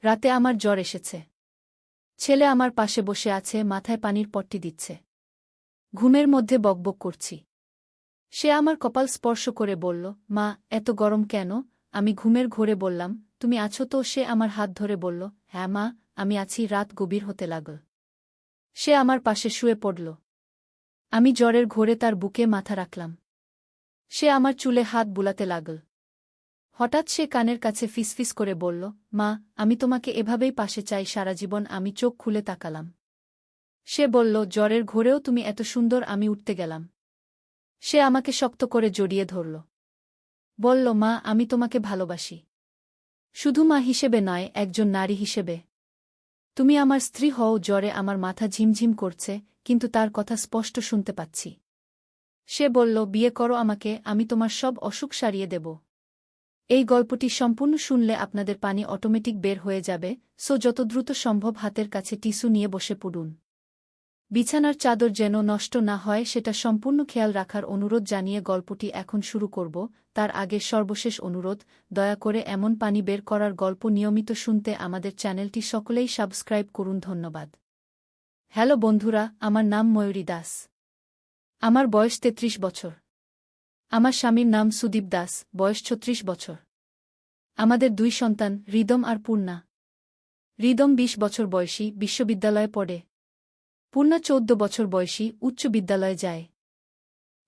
রাতে আমার জ্বর এসেছে। ছেলে আমার পাশে বসে আছে, মাথায় পানির পট্টি দিচ্ছে। ঘুমের মধ্যে বকবক করছি। সে আমার কপাল স্পর্শ করে বলল, মা, এত গরম কেন? আমি ঘুমের ঘোরে বললাম, তুমি আছো তো? সে আমার হাত ধরে বলল, হ্যাঁ মা, আমি আছি। রাত গভীর হতে লাগল। সে আমার পাশে শুয়ে পড়ল। আমি জ্বরের ঘোরে তার বুকে মাথা রাখলাম। সে আমার চুলে হাত বুলাতে লাগল। হঠাৎ সে কানের কাছে ফিসফিস করে বলল, মা, আমি তোমাকে এভাবেই পাশে চাই সারা জীবন। আমি চোখ খুলে তাকালাম। সে বলল, জ্বরের ঘোরেও তুমি এত সুন্দর। আমি উঠতে গেলাম। সে আমাকে শক্ত করে জড়িয়ে ধরল। বলল, মা, আমি তোমাকে ভালোবাসি। শুধু মা হিসেবে নয়, একজন নারী হিসেবে। তুমি আমার স্ত্রী হও। জ্বরে আমার মাথা ঝিমঝিম করছে, কিন্তু তার কথা স্পষ্ট শুনতে পাচ্ছি। সে বলল, বিয়ে করো আমাকে, আমি তোমার সব অসুখ সারিয়ে দেব। এই গল্পটি সম্পূর্ণ শুনলে আপনাদের পানি অটোমেটিক বের হয়ে যাবে, সো যত দ্রুত সম্ভব হাতের কাছে টিস্যু নিয়ে বসে পড়ুন। বিছানার চাদর যেন নষ্ট না হয় সেটা সম্পূর্ণ খেয়াল রাখার অনুরোধ জানিয়ে গল্পটি এখন শুরু করব। তার আগে সর্বশেষ অনুরোধ, দয়া করে এমন পানি বের করার গল্প নিয়মিত শুনতে আমাদের চ্যানেলটি সকলেই সাবস্ক্রাইব করুন। ধন্যবাদ। হ্যালো বন্ধুরা, আমার নাম ময়ূরী দাস। আমার বয়স ৩৩ বছর। আমার স্বামীর নাম সুদীপ দাস, বয়স ৩৬ বছর। আমাদের ২ সন্তান, রিদম আর পূর্ণা। রিদম ২০ বছর বয়সী, বিশ্ববিদ্যালয়ে পড়ে। পূর্ণা ১৪ বছর বয়সী, উচ্চ বিদ্যালয়ে যায়।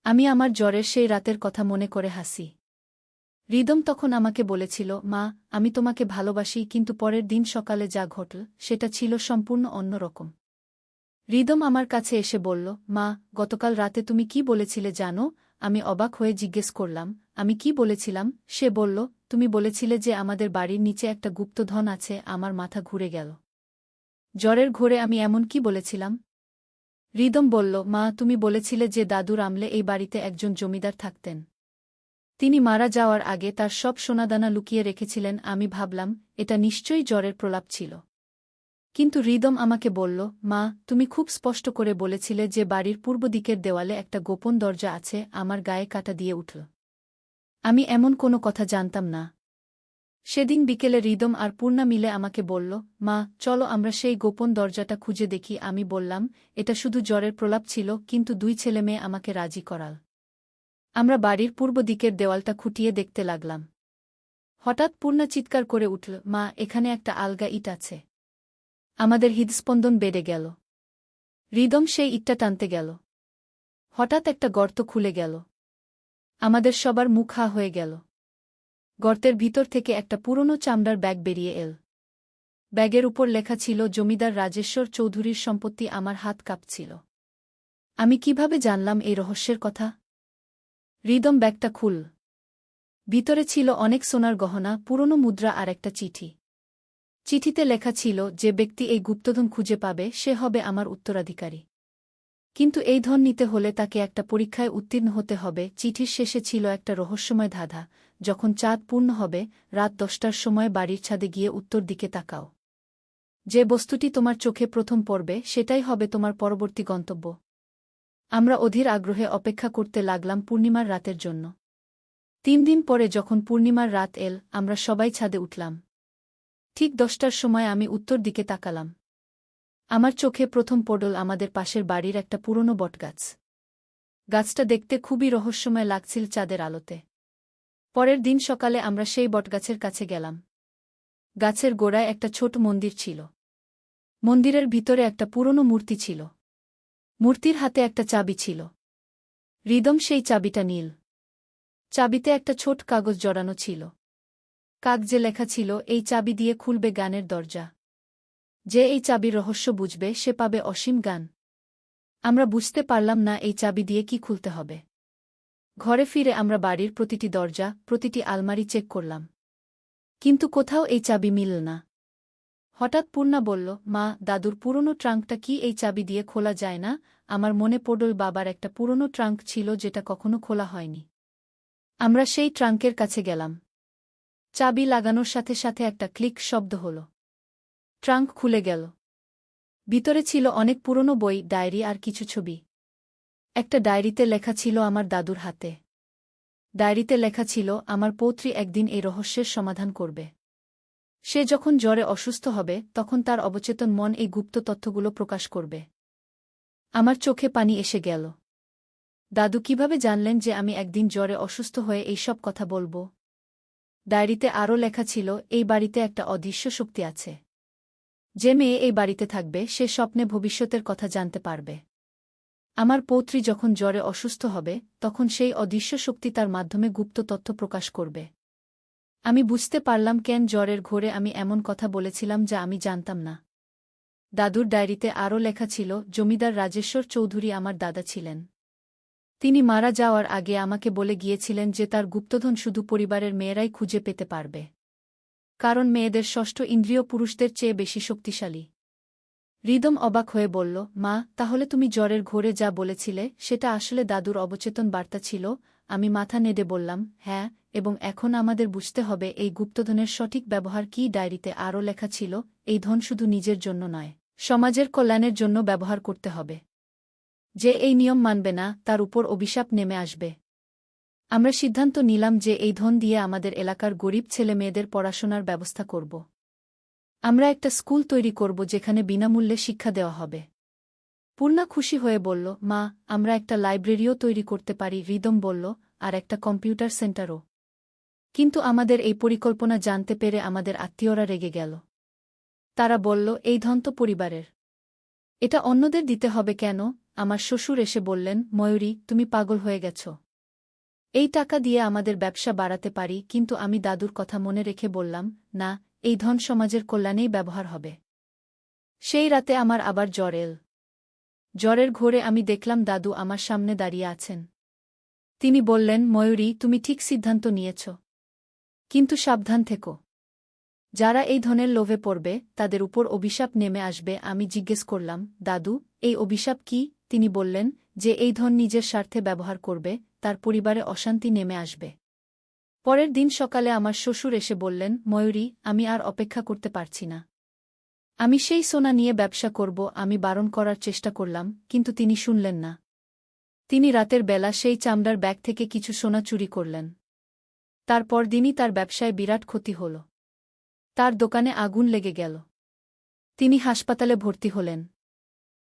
আমি আমার জ্বরের সেই রাতের কথা মনে করে হাসি। রিদম তখন আমাকে বলেছিল, মা, আমি তোমাকে ভালোবাসি, কিন্তু পরের দিন সকালে যা ঘটল সেটা ছিল সম্পূর্ণ অন্যরকম। রিদম আমার কাছে এসে বলল, মা, গতকাল রাতে তুমি কি বলেছিলে জানো? আমি অবাক হয়ে জিজ্ঞেস করলাম, আমি কি বলেছিলাম? সে বলল, তুমি বলেছিলে যে আমাদের বাড়ির নিচে একটা গুপ্তধন আছে। আমার মাথা ঘুরে গেল। জ্বরের ঘোরে আমি এমন কি বলেছিলাম? রিদম বলল, মা, তুমি বলেছিলে যে দাদুর আমলে এই বাড়িতে একজন জমিদার থাকতেন। তিনি মারা যাওয়ার আগে তার সব সোনাদানা লুকিয়ে রেখেছিলেন। আমি ভাবলাম, এটা নিশ্চয়ই জ্বরের প্রলাপ ছিল। কিন্তু রিদম আমাকে বলল, মা, তুমি খুব স্পষ্ট করে বলেছিলে যে বাড়ির পূর্ব দিকের দেওয়ালে একটা গোপন দরজা আছে। আমার গায়ে কাঁটা দিয়ে উঠল। আমি এমন কোনো কথা জানতাম না। সেদিন বিকেলে রিদম আর পূর্ণা মিলে আমাকে বলল, মা, চলো আমরা সেই গোপন দরজাটা খুঁজে দেখি। আমি বললাম, এটা শুধু জ্বরের প্রলাপ ছিল, কিন্তু 2 ছেলেমেয়ে আমাকে রাজি করাল। আমরা বাড়ির পূর্ব দিকের দেওয়ালটা খুঁটিয়ে দেখতে লাগলাম। হঠাৎ পূর্ণা চিৎকার করে উঠল, মা, এখানে একটা আলগা ইট আছে। আমাদের হৃদস্পন্দন বেড়ে গেল। রিদম সেই ইটটা টানতে গেল। হঠাৎ একটা গর্ত খুলে গেল। আমাদের সবার মুখ হা হয়ে গেল। গর্তের ভিতর থেকে একটা পুরনো চামড়ার ব্যাগ বেরিয়ে এল। ব্যাগের উপর লেখা ছিল, জমিদার রাজেশ্বর চৌধুরীর সম্পত্তি। আমার হাত কাঁপছিল। আমি কিভাবে জানলাম এই রহস্যের কথা? রিদম ব্যাগটা খুল। ভিতরে ছিল অনেক সোনার গহনা, পুরনো মুদ্রা আর একটা চিঠি। চিঠিতে লেখা ছিল, যে ব্যক্তি এই গুপ্তধন খুঁজে পাবে সে হবে আমার উত্তরাধিকারী। কিন্তু এই ধন নিতে হলে তাকে একটা পরীক্ষায় উত্তীর্ণ হতে হবে। চিঠির শেষে ছিল একটা রহস্যময় ধাঁধা, যখন চাঁদ পূর্ণ হবে, রাত 10টার সময় বাড়ির ছাদে গিয়ে উত্তর দিকে তাকাও। যে বস্তুটি তোমার চোখে প্রথম পড়বে সেটাই হবে তোমার পরবর্তী গন্তব্য। আমরা অধীর আগ্রহে অপেক্ষা করতে লাগলাম পূর্ণিমার রাতের জন্য। 3 দিন পরে যখন পূর্ণিমার রাত এল, আমরা সবাই ছাদে উঠলাম। ঠিক 10টার সময় আমি উত্তর দিকে তাকালাম। আমার চোখে প্রথম পড়ল আমাদের পাশের বাড়ির একটা পুরনো বটগাছ। গাছটা দেখতে খুবই রহস্যময় লাগছিল চাঁদের আলোতে। পরের দিন সকালে আমরা সেই বটগাছের কাছে গেলাম। গাছের গোড়ায় একটা ছোট মন্দির ছিল। মন্দিরের ভিতরে একটা পুরনো মূর্তি ছিল। মূর্তির হাতে একটা চাবি ছিল। রিদম সেই চাবিটা নিল। চাবিতে একটা ছোট কাগজ জড়ানো ছিল। কাগজে লেখা ছিল, এই চাবি দিয়ে খুলবে গানের দরজা। যে এই চাবির রহস্য বুঝবে সে পাবে অসীম গান। আমরা বুঝতে পারলাম না এই চাবি দিয়ে কি খুলতে হবে। ঘরে ফিরে আমরা বাড়ির প্রতিটি দরজা, প্রতিটি আলমারি চেক করলাম। কিন্তু কোথাও এই চাবি মিলল না। হঠাৎ পূর্ণা বলল, মা, দাদুর পুরনো ট্রাঙ্কটা কি এই চাবি দিয়ে খোলা যায় না? আমার মনে পড়ল বাবার একটা পুরনো ট্রাঙ্ক ছিল যেটা কখনো খোলা হয়নি। আমরা সেই ট্রাঙ্কের কাছে গেলাম। চাবি লাগানোর সাথে সাথে একটা ক্লিক শব্দ হল। ট্রাঙ্ক খুলে গেল। ভিতরে ছিল অনেক পুরনো বই, ডায়েরি আর কিছু ছবি। একটা ডায়েরিতে লেখা ছিল আমার দাদুর হাতে। ডায়েরিতে লেখা ছিল, আমার পৌত্রী একদিন এই রহস্যের সমাধান করবে। সে যখন জ্বরে অসুস্থ হবে তখন তার অবচেতন মন এই গুপ্ত তথ্যগুলো প্রকাশ করবে। আমার চোখে পানি এসে গেল। দাদু কিভাবে জানলেন যে আমি একদিন জ্বরে অসুস্থ হয়ে এইসব কথা বলবো? ডায়েরিতে আরও লেখা ছিল, এই বাড়িতে একটা অদৃশ্য শক্তি আছে। যে মেয়ে এই বাড়িতে থাকবে সে স্বপ্নে ভবিষ্যতের কথা জানতে পারবে। আমার পৌত্রী যখন জ্বরে অসুস্থ হবে তখন সেই অদৃশ্য শক্তি তার মাধ্যমে গুপ্ত তথ্য প্রকাশ করবে। আমি বুঝতে পারলাম কেন জ্বরের ঘোরে আমি এমন কথা বলেছিলাম যা আমি জানতাম না। দাদুর ডায়েরিতে আরও লেখা ছিল, জমিদার রাজেশ্বর চৌধুরী আমার দাদা ছিলেন। তিনি মারা যাওয়ার আগে আমাকে বলে গিয়েছিলেন যে তার গুপ্তধন শুধু পরিবারের মেয়েরাই খুঁজে পেতে পারবে, কারণ মেয়েদের ষষ্ঠ ইন্দ্রিয় পুরুষদের চেয়ে বেশি শক্তিশালী। হৃদম অবাক হয়ে বলল, মা, তাহলে তুমি জ্বরের ঘোরে যা বলেছিলে সেটা আসলে দাদুর অবচেতন বার্তা ছিল? আমি মাথা নেড়ে বললাম, হ্যাঁ, এবং এখন আমাদের বুঝতে হবে এই গুপ্তধনের সঠিক ব্যবহার কী। ডায়েরিতে আরও লেখা ছিল, এই ধন শুধু নিজের জন্য নয়, সমাজের কল্যাণের জন্য ব্যবহার করতে হবে। যে এই নিয়ম মানবে না তার উপর অভিশাপ নেমে আসবে। আমরা সিদ্ধান্ত নিলাম যে এই ধন দিয়ে আমাদের এলাকার গরিব ছেলে মেয়েদের পড়াশোনার ব্যবস্থা করব। আমরা একটা স্কুল তৈরি করব যেখানে বিনামূল্যে শিক্ষা দেওয়া হবে। পূর্ণা খুশি হয়ে বলল, মা, আমরা একটা লাইব্রেরিও তৈরি করতে পারি। হৃদম বলল, আর একটা কম্পিউটার সেন্টারও। কিন্তু আমাদের এই পরিকল্পনা জানতে পেরে আমাদের আত্মীয়রা রেগে গেল। তারা বলল, এই ধন তো পরিবারের, এটা অন্যদের দিতে হবে কেন? আমার শ্বশুর এসে বললেন, ময়ূরী, তুমি পাগল হয়ে গেছ। এই টাকা দিয়ে আমাদের ব্যবসা বাড়াতে পারি। কিন্তু আমি দাদুর কথা মনে রেখে বললাম, না, এই ধন সমাজের কল্যাণেই ব্যবহার হবে। সেই রাতে আমার আবার জ্বর এল। জ্বরের ঘোরে আমি দেখলাম দাদু আমার সামনে দাঁড়িয়ে আছেন। তিনি বললেন, ময়ূরী, তুমি ঠিক সিদ্ধান্ত নিয়েছ, কিন্তু সাবধান থেকো। যারা এই ধনের লোভে পড়বে তাদের উপর অভিশাপ নেমে আসবে। আমি জিজ্ঞেস করলাম, দাদু, এই অভিশাপ কি? তিনি বললেন, যে এই ধন নিজের স্বার্থে ব্যবহার করবে তার পরিবারে অশান্তি নেমে আসবে। পরের দিন সকালে আমার শ্বশুর এসে বললেন, ময়ূরী, আমি আর অপেক্ষা করতে পারছি না। আমি সেই সোনা নিয়ে ব্যবসা করব। আমি বারণ করার চেষ্টা করলাম, কিন্তু তিনি শুনলেন না। তিনি রাতের বেলা সেই চামড়ার ব্যাগ থেকে কিছু সোনা চুরি করলেন। তারপর দিনই তার ব্যবসায় বিরাট ক্ষতি হল। তার দোকানে আগুন লেগে গেল। তিনি হাসপাতালে ভর্তি হলেন।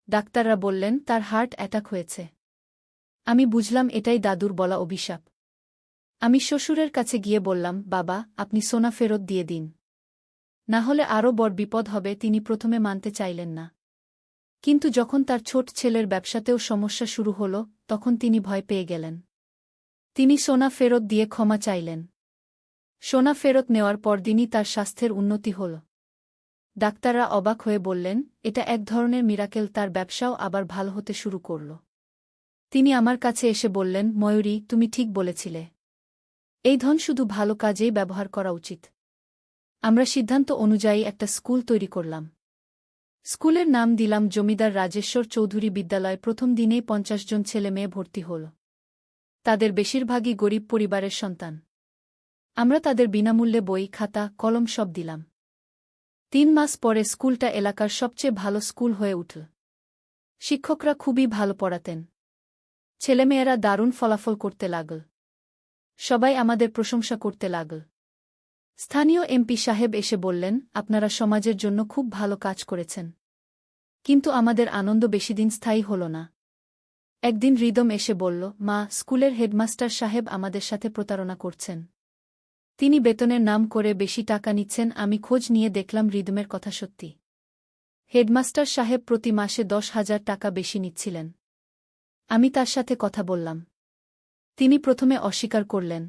ডাক্তাররা বললেন তার হার্ট অ্যাটাক হয়েছে। আমি বুঝলাম এটাই দাদুর বলা অভিশাপ। আমি শ্বশুরের কাছে গিয়ে বললাম, বাবা, আপনি সোনা ফেরত দিয়ে দিন, না হলে আরও বড় বিপদ হবে। তিনি প্রথমে মানতে চাইলেন না, কিন্তু যখন তার ছোট ছেলের ব্যবসাতেও সমস্যা শুরু হল তখন তিনি ভয় পেয়ে গেলেন। তিনি সোনা ফেরত দিয়ে ক্ষমা চাইলেন। সোনা ফেরত নেওয়ার পরদিনই তার স্বাস্থ্যের উন্নতি হল। ডাক্তাররা অবাক হয়ে বললেন, এটা এক ধরনের মিরাকেল। তার ব্যবসাও আবার ভালো হতে শুরু করল। তিনি আমার কাছে এসে বললেন, ময়ূরী, তুমি ঠিক বলেছিলে, এই ধন শুধু ভালো কাজেই ব্যবহার করা উচিত। আমরা সিদ্ধান্ত অনুযায়ী একটা স্কুল তৈরি করলাম। স্কুলের নাম দিলাম জমিদার রাজেশ্বর চৌধুরী বিদ্যালয়। প্রথম দিনেই 50 জন ছেলে মেয়ে ভর্তি হল। তাদের বেশিরভাগই গরিব পরিবারের সন্তান। আমরা তাদের বিনামূল্যে বই, খাতা, কলম সব দিলাম। 3 মাস পরে স্কুলটা এলাকার সবচেয়ে ভালো স্কুল হয়ে উঠল। শিক্ষকরা খুবই ভালো পড়াতেন। ছেলেমেয়েরা দারুণ ফলাফল করতে লাগল। সবাই আমাদের প্রশংসা করতে লাগল। স্থানীয় এমপি সাহেব এসে বললেন, আপনারা সমাজের জন্য খুব ভালো কাজ করেছেন। কিন্তু আমাদের আনন্দ বেশিদিন স্থায়ী হল না। একদিন হৃদম এসে বলল, মা, স্কুলের হেডমাস্টার সাহেব আমাদের সাথে প্রতারণা করছেন। তিনি বেতনের নাম করে বেশি টাকা নিচ্ছেন। আমি খোঁজ নিয়ে দেখলাম হৃদমের কথা সত্যি। হেডমাস্টার সাহেব প্রতি মাসে 10,000 টাকা বেশি নিচ্ছিলেন। আমি তার সাথে কথা বললাম। তিনি প্রথমে অস্বীকার করলেন,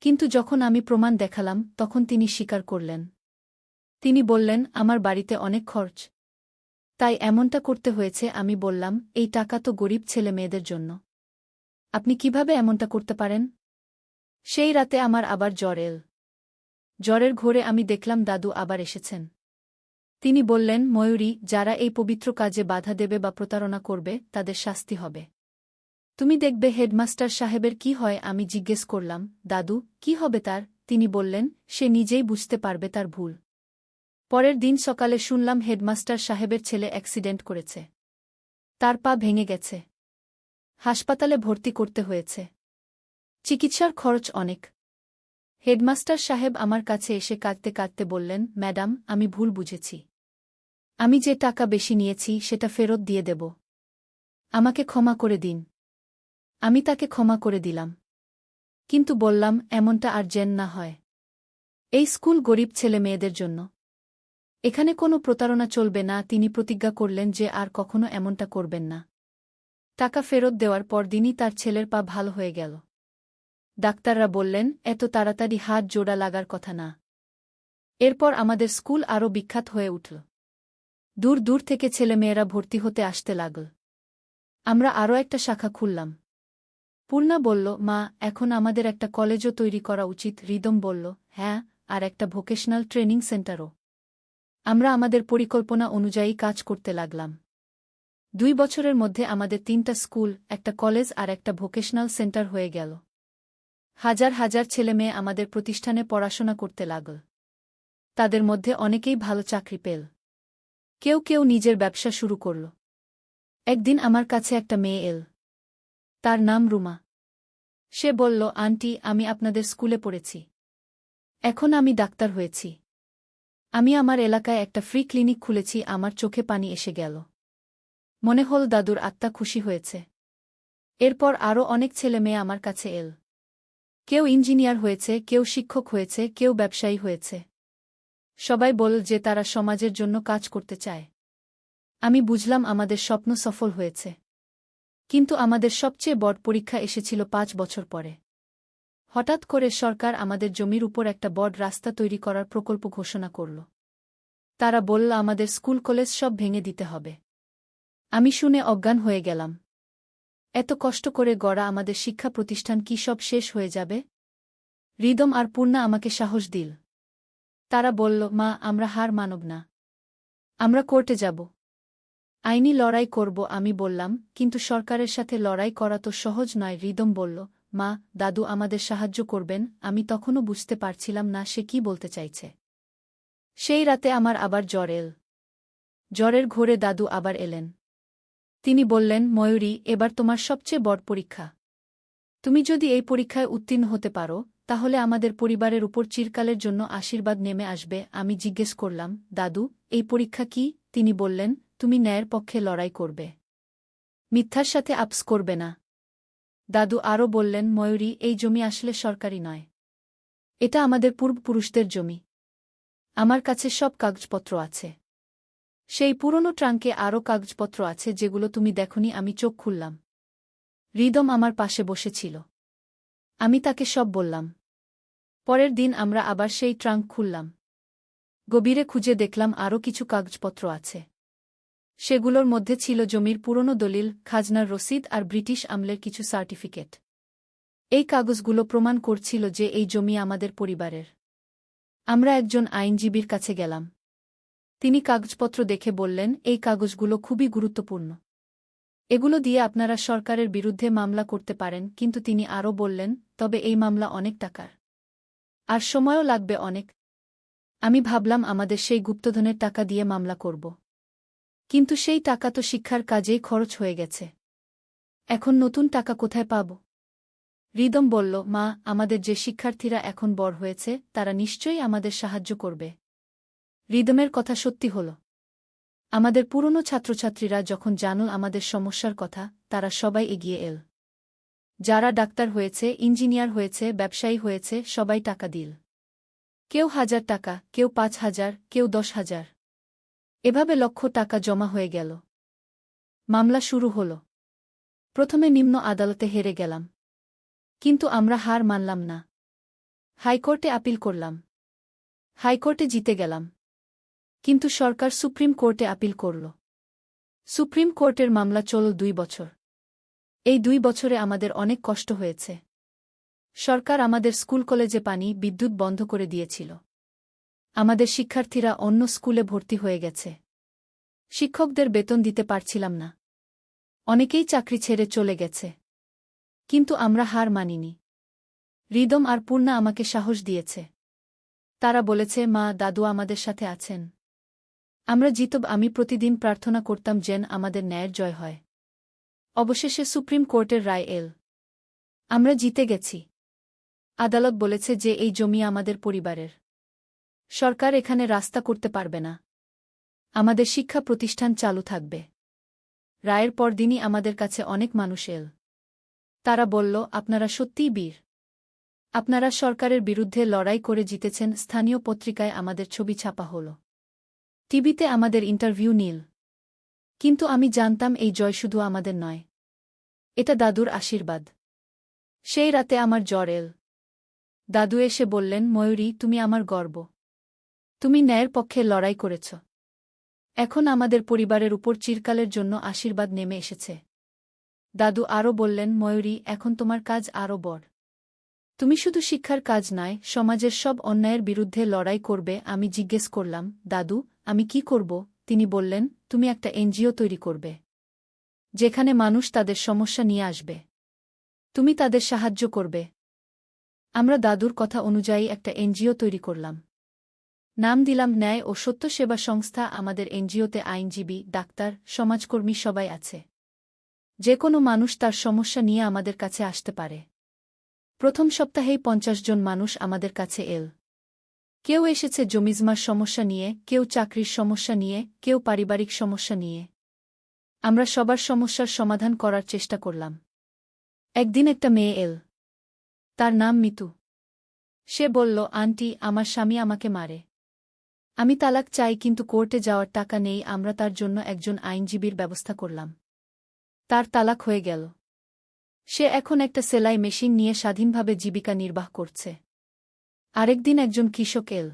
কিন্তু যখন আমি প্রমাণ দেখালাম তখন তিনি স্বীকার করলেন। তিনি বললেন, আমার বাড়িতে অনেক খরচ, তাই এমনটা করতে হয়েছে। আমি বললাম, এই টাকা তো গরিব ছেলে মেয়েদের জন্য, আপনি কিভাবে এমনটা করতে পারেন? সেই রাতে আমার আবার জ্বর এল। জ্বরের ঘোরে আমি দেখলাম দাদু আবার এসেছেন। তিনি বললেন, ময়ূরী, যারা এই পবিত্র কাজে বাধা দেবে বা প্রতারণা করবে তাদের শাস্তি হবে। তুমি দেখবে হেডমাস্টার সাহেবের কি হয়। আমি জিজ্ঞেস করলাম, দাদু, কি হবে তার? তিনি বললেন, সে নিজেই বুঝতে পারবে তার ভুল। পরের দিন সকালে শুনলাম হেডমাস্টার সাহেবের ছেলে অ্যাক্সিডেন্ট করেছে। তার পা ভেঙে গেছে। হাসপাতালে ভর্তি করতে হয়েছে। চিকিৎসার খরচ অনেক। হেডমাস্টার সাহেব আমার কাছে এসে কাঁদতে কাঁদতে বললেন, ম্যাডাম, আমি ভুল বুঝেছি। আমি যে টাকা বেশি নিয়েছি সেটা ফেরত দিয়ে দেব। আমাকে ক্ষমা করে দিন। আমি তাকে ক্ষমা করে দিলাম। কিন্তু বললাম, এমনটা আর যেন না হয়। এই স্কুল গরিব ছেলে মেয়েদের জন্য। এখানে কোনো প্রতারণা চলবে না। তিনি প্রতিজ্ঞা করলেন যে আর কখনো এমনটা করবেন না। টাকা ফেরত দেওয়ার পর দিনই তার ছেলের পা ভালো হয়ে গেল। ডাক্তাররা বললেন, এত তাড়াতাড়ি হাত জোড়া লাগার কথা না। এরপর আমাদের স্কুল আরও বিখ্যাত হয়ে উঠল। দূর দূর থেকে ছেলেমেয়েরা ভর্তি হতে আসতে লাগল। আমরা আরও একটা শাখা খুললাম। পূর্ণা বলল, মা, এখন আমাদের একটা কলেজও তৈরি করা উচিত। রিদম বলল, হ্যাঁ, আর একটা ভোকেশনাল ট্রেনিং সেন্টারও। আমরা আমাদের পরিকল্পনা অনুযায়ী কাজ করতে লাগলাম। 2 বছরের মধ্যে আমাদের 3টা স্কুল, একটা কলেজ আর একটা ভোকেশনাল সেন্টার হয়ে গেল। হাজার হাজার ছেলেমেয়ে আমাদের প্রতিষ্ঠানে পড়াশোনা করতে লাগল। তাদের মধ্যে অনেকেই ভালো চাকরি পেল। কেউ কেউ নিজের ব্যবসা শুরু করল। একদিন আমার কাছে একটা মেয়ে এল। তার নাম রুমা। সে বলল, আন্টি, আমি আপনাদের স্কুলে পড়েছি। এখন আমি ডাক্তার হয়েছি। আমি আমার এলাকায় একটা ফ্রি ক্লিনিক খুলেছি। আমার চোখে পানি এসে গেল। মনে হল দাদুর আত্মা খুশি হয়েছে। এরপর আরও অনেক ছেলে মেয়ে আমার কাছে এল। কেউ ইঞ্জিনিয়ার হয়েছে, কেউ শিক্ষক হয়েছে, কেউ ব্যবসায়ী হয়েছে। সবাই বল যে তারা সমাজের জন্য কাজ করতে চায়। আমি বুঝলাম আমাদের স্বপ্ন সফল হয়েছে। কিন্তু আমাদের সবচেয়ে বড় পরীক্ষা এসেছিল 5 বছর পরে। হঠাৎ করে সরকার আমাদের জমির উপর একটা বড় রাস্তা তৈরি করার প্রকল্প ঘোষণা করল। তারা বলল আমাদের স্কুল কলেজ সব ভেঙে দিতে হবে। আমি শুনে অজ্ঞান হয়ে গেলাম। এত কষ্ট করে গড়া আমাদের শিক্ষা প্রতিষ্ঠান কি সব শেষ হয়ে যাবে? রিদম আর পূর্ণা আমাকে সাহস দিল। তারা বলল, মা, আমরা হার মানব না। আমরা কোর্টে যাব। আইনি লড়াই করব। আমি বললাম, কিন্তু সরকারের সাথে লড়াই করা তো সহজ নয়। রিদম বলল, মা, দাদু আমাদের সাহায্য করবেন। আমি তখনও বুঝতে পারছিলাম না সে কি বলতে চাইছে। সেই রাতে আমার আবার জ্বর এল। জ্বরের ঘোরে দাদু আবার এলেন। তিনি বললেন, ময়ূরী, এবার তোমার সবচেয়ে বড় পরীক্ষা। তুমি যদি এই পরীক্ষায় উত্তীর্ণ হতে পারো, তাহলে আমাদের পরিবারের উপর চিরকালের জন্য আশীর্বাদ নেমে আসবে। আমি জিজ্ঞেস করলাম, দাদু, এই পরীক্ষা কি? তিনি বললেন, তুমি ন্যায়ের পক্ষে লড়াই করবে। মিথ্যার সাথে আপস করবে না। দাদু আরও বললেন, ময়ূরী, এই জমি আসলে সরকারি নয়। এটা আমাদের পূর্বপুরুষদের জমি। আমার কাছে সব কাগজপত্র আছে। সেই পুরনো ট্রাঙ্কে আরও কাগজপত্র আছে যেগুলো তুমি দেখনি। আমি চোখ খুললাম। রিদম আমার পাশে বসেছিল। আমি তাকে সব বললাম। পরের দিন আমরা আবার সেই ট্রাঙ্ক খুললাম। গভীরে খুঁজে দেখলাম আরও কিছু কাগজপত্র আছে। সেগুলোর মধ্যে ছিল জমির পুরনো দলিল, খাজনার রসিদ আর ব্রিটিশ আমলের কিছু সার্টিফিকেট। এই কাগজগুলো প্রমাণ করছিল যে এই জমি আমাদের পরিবারের। আমরা একজন আইনজীবীর কাছে গেলাম। তিনি কাগজপত্র দেখে বললেন, এই কাগজগুলো খুবই গুরুত্বপূর্ণ। এগুলো দিয়ে আপনারা সরকারের বিরুদ্ধে মামলা করতে পারেন। কিন্তু তিনি আরও বললেন, তবে এই মামলা অনেক টাকার। আর সময়ও লাগবে অনেক। আমি ভাবলাম আমাদের সেই গুপ্তধনের টাকা দিয়ে মামলা করব। কিন্তু সেই টাকা তো শিক্ষার কাজেই খরচ হয়ে গেছে। এখন নতুন টাকা কোথায় পাব? রিদম বলল, মা, আমাদের যে শিক্ষার্থীরা এখন বড় হয়েছে তারা নিশ্চয়ই আমাদের সাহায্য করবে। রিদমের কথা সত্যি হল। আমাদের পুরনো ছাত্রছাত্রীরা যখন জানল আমাদের সমস্যার কথা, তারা সবাই এগিয়ে এল। যারা ডাক্তার হয়েছে, ইঞ্জিনিয়ার হয়েছে, ব্যবসায়ী হয়েছে, সবাই টাকা দিল। কেউ 1000 টাকা, কেউ 5000, কেউ 10,000। এভাবে লক্ষ টাকা জমা হয়ে গেল। মামলা শুরু হল। প্রথমে নিম্ন আদালতে হেরে গেলাম। কিন্তু আমরা হার মানলাম না। হাইকোর্টে আপিল করলাম। হাইকোর্টে জিতে গেলাম। কিন্তু সরকার সুপ্রিম কোর্টে আপিল করল। সুপ্রিম কোর্টের মামলা চলল 2 বছর। এই 2 বছরে আমাদের অনেক কষ্ট হয়েছে। সরকার আমাদের স্কুল কলেজে পানি, বিদ্যুৎ বন্ধ করে দিয়েছিল। আমাদের শিক্ষার্থীরা অন্য স্কুলে ভর্তি হয়ে গেছে। শিক্ষকদের বেতন দিতে পারছিলাম না। অনেকেই চাকরি ছেড়ে চলে গেছে। কিন্তু আমরা হার মানিনি। রিদম আর পূর্ণা আমাকে সাহস দিয়েছে। তারা বলেছে, মা, দাদু আমাদের সাথে আছেন। আমরা জিতব। আমি প্রতিদিন প্রার্থনা করতাম যেন আমাদের ন্যায়ের জয় হয়। অবশেষে সুপ্রিম কোর্টের রায় এল। আমরা জিতে গেছি। আদালত বলেছে যে এই জমি আমাদের পরিবারের। সরকার এখানে রাস্তা করতে পারবে না। আমাদের শিক্ষা প্রতিষ্ঠান চালু থাকবে। রায়ের পরদিনই আমাদের কাছে অনেক মানুষ এল। তারা বলল, আপনারা সত্যিই বীর। আপনারা সরকারের বিরুদ্ধে লড়াই করে জিতেছেন। স্থানীয় পত্রিকায় আমাদের ছবি ছাপা হল। টিভিতে আমাদের ইন্টারভিউ নিল। কিন্তু আমি জানতাম এই জয় শুধু আমাদের নয়, এটা দাদুর আশীর্বাদ। সেই রাতে আমার জ্বর এল। দাদু এসে বললেন, ময়ূরী, তুমি আমার গর্ব। তুমি ন্যায়ের পক্ষে লড়াই করেছ। এখন আমাদের পরিবারের উপর চিরকালের জন্য আশীর্বাদ নেমে এসেছে। দাদু আরও বললেন, ময়ূরী, এখন তোমার কাজ আরও বড়। তুমি শুধু শিক্ষার কাজ নয়, সমাজের সব অন্যায়ের বিরুদ্ধে লড়াই করবে। আমি জিজ্ঞেস করলাম, দাদু, আমি কি করব? তিনি বললেন, তুমি একটা এনজিও তৈরি করবে, যেখানে মানুষ তাদের সমস্যা নিয়ে আসবে। তুমি তাদের সাহায্য করবে। আমরা দাদুর কথা অনুযায়ী একটা এনজিও তৈরি করলাম। নাম দিলাম ন্যায় ও সত্য সেবা সংস্থা। আমাদের এনজিওতে আইনজীবী, ডাক্তার, সমাজকর্মী সবাই আছে। যে কোনো মানুষ তার সমস্যা নিয়ে আমাদের কাছে আসতে পারে। প্রথম সপ্তাহেই 50 জন মানুষ আমাদের কাছে এল। কেউ এসেছে জমিজমার সমস্যা নিয়ে, কেউ চাকরির সমস্যা নিয়ে, কেউ পারিবারিক সমস্যা নিয়ে। আমরা সবার সমস্যার সমাধান করার চেষ্টা করলাম। একদিন একটা মেয়ে এল। তার নাম মিতু। সে বলল, আন্টি, আমার স্বামী আমাকে মারে। আমি তালাক চাই, কিন্তু কোর্টে যাওয়ার টাকা নেই। আমরা তার জন্য একজন আইনজীবীর ব্যবস্থা করলাম। তার তালাক হয়ে গেল। সে এখন একটা সেলাই মেশিন নিয়ে স্বাধীনভাবে জীবিকা নির্বাহ করছে। আরেকদিন একজন কৃষক এল।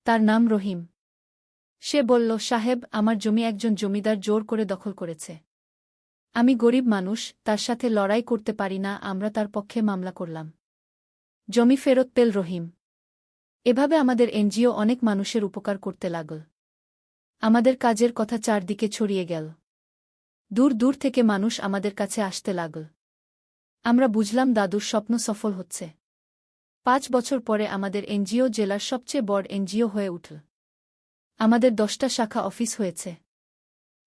তার নাম রহিম। সে বলল, সাহেব, আমার জমি একজন জমিদার জোর করে দখল করেছে। আমি গরিব মানুষ, তার সাথে লড়াই করতে পারি না। আমরা তার পক্ষে মামলা করলাম। জমি ফেরত পেল রহিম। এভাবে আমাদের এনজিও অনেক মানুষের উপকার করতে লাগল। আমাদের কাজের কথা চারদিকে ছড়িয়ে গেল। দূর দূর থেকে মানুষ আমাদের কাছে আসতে লাগল। আমরা বুঝলাম দাদুর স্বপ্ন সফল হচ্ছে। 5 বছর পরে আমাদের এনজিও জেলার সবচেয়ে বড় এনজিও হয়ে উঠল। আমাদের 10টা শাখা অফিস হয়েছে।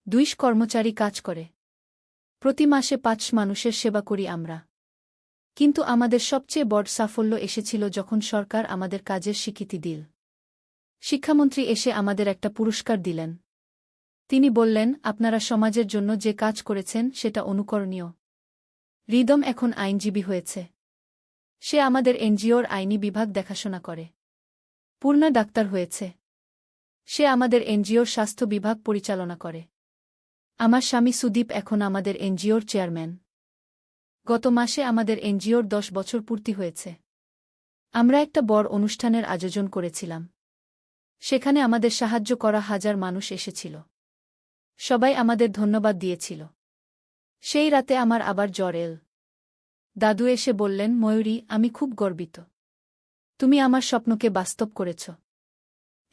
200 কর্মচারী কাজ করে। প্রতি মাসে 5 মানুষের সেবা করি আমরা। কিন্তু আমাদের সবচেয়ে বড় সাফল্য এসেছিল যখন সরকার আমাদের কাজের স্বীকৃতি দিল। শিক্ষামন্ত্রী এসে আমাদের একটা পুরস্কার দিলেন। তিনি বললেন, আপনারা সমাজের জন্য যে কাজ করেছেন সেটা অনুকরণীয়। রিদম এখন আইনজীবী হয়েছে। সে আমাদের এনজিওর আইনি বিভাগ দেখাশোনা করে। পূর্ণা ডাক্তার হয়েছে। সে আমাদের এনজিওর স্বাস্থ্য বিভাগ পরিচালনা করে। আমার স্বামী সুদীপ এখন আমাদের এনজিওর চেয়ারম্যান। গত মাসে আমাদের এনজিওর 10 বছর পূর্তি হয়েছে। আমরা একটা বড় অনুষ্ঠানের আয়োজন করেছিলাম। সেখানে আমাদের সাহায্য করা হাজার মানুষ এসেছিল। সবাই আমাদের ধন্যবাদ দিয়েছিল। সেই রাতে আমার আবার জ্বর এল। দাদু এসে বললেন, ময়ূরী, আমি খুব গর্বিত। তুমি আমার স্বপ্নকে বাস্তব করেছ।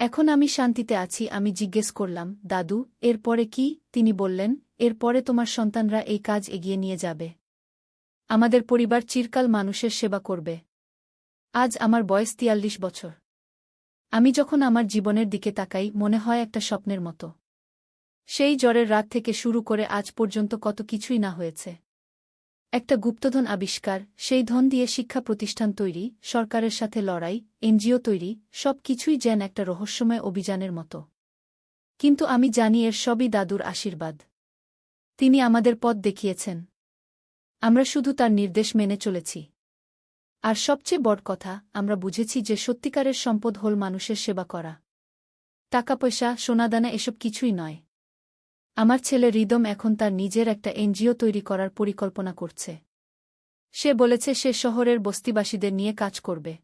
এখন আমি শান্তিতে আছি। আমি জিজ্ঞেস করলাম, দাদু, এরপরে কি? তিনি বললেন, এরপরে তোমার সন্তানরা এই কাজ এগিয়ে নিয়ে যাবে। আমাদের পরিবার চিরকাল মানুষের সেবা করবে। আজ আমার বয়স 43 বছর। আমি যখন আমার জীবনের দিকে তাকাই, মনে হয় একটা স্বপ্নের মতো। সেই জ্বরের রাত থেকে শুরু করে আজ পর্যন্ত কত কিছুই না হয়েছে। একটা গুপ্তধন আবিষ্কার, সেই ধন দিয়ে শিক্ষা প্রতিষ্ঠান তৈরি, সরকারের সাথে লড়াই, এনজিও তৈরি, সব কিছুই যেন একটা রহস্যময় অভিযানের মতো। কিন্তু আমি জানি এর সবই দাদুর আশীর্বাদ। তিনি আমাদের পথ দেখিয়েছেন। আমরা শুধু তার নির্দেশ মেনে চলেছি। আর সবচেয়ে বড় কথা, আমরা বুঝেছি যে সত্যিকারের সম্পদ হল মানুষের সেবা করা। টাকা পয়সা, সোনাদানা এসব কিছুই নয়। আমার ছেলে রিদম এখন তার নিজের একটা এনজিও তৈরি করার পরিকল্পনা করছে। সে বলেছে সে শহরের বস্তিবাসীদের নিয়ে কাজ করবে।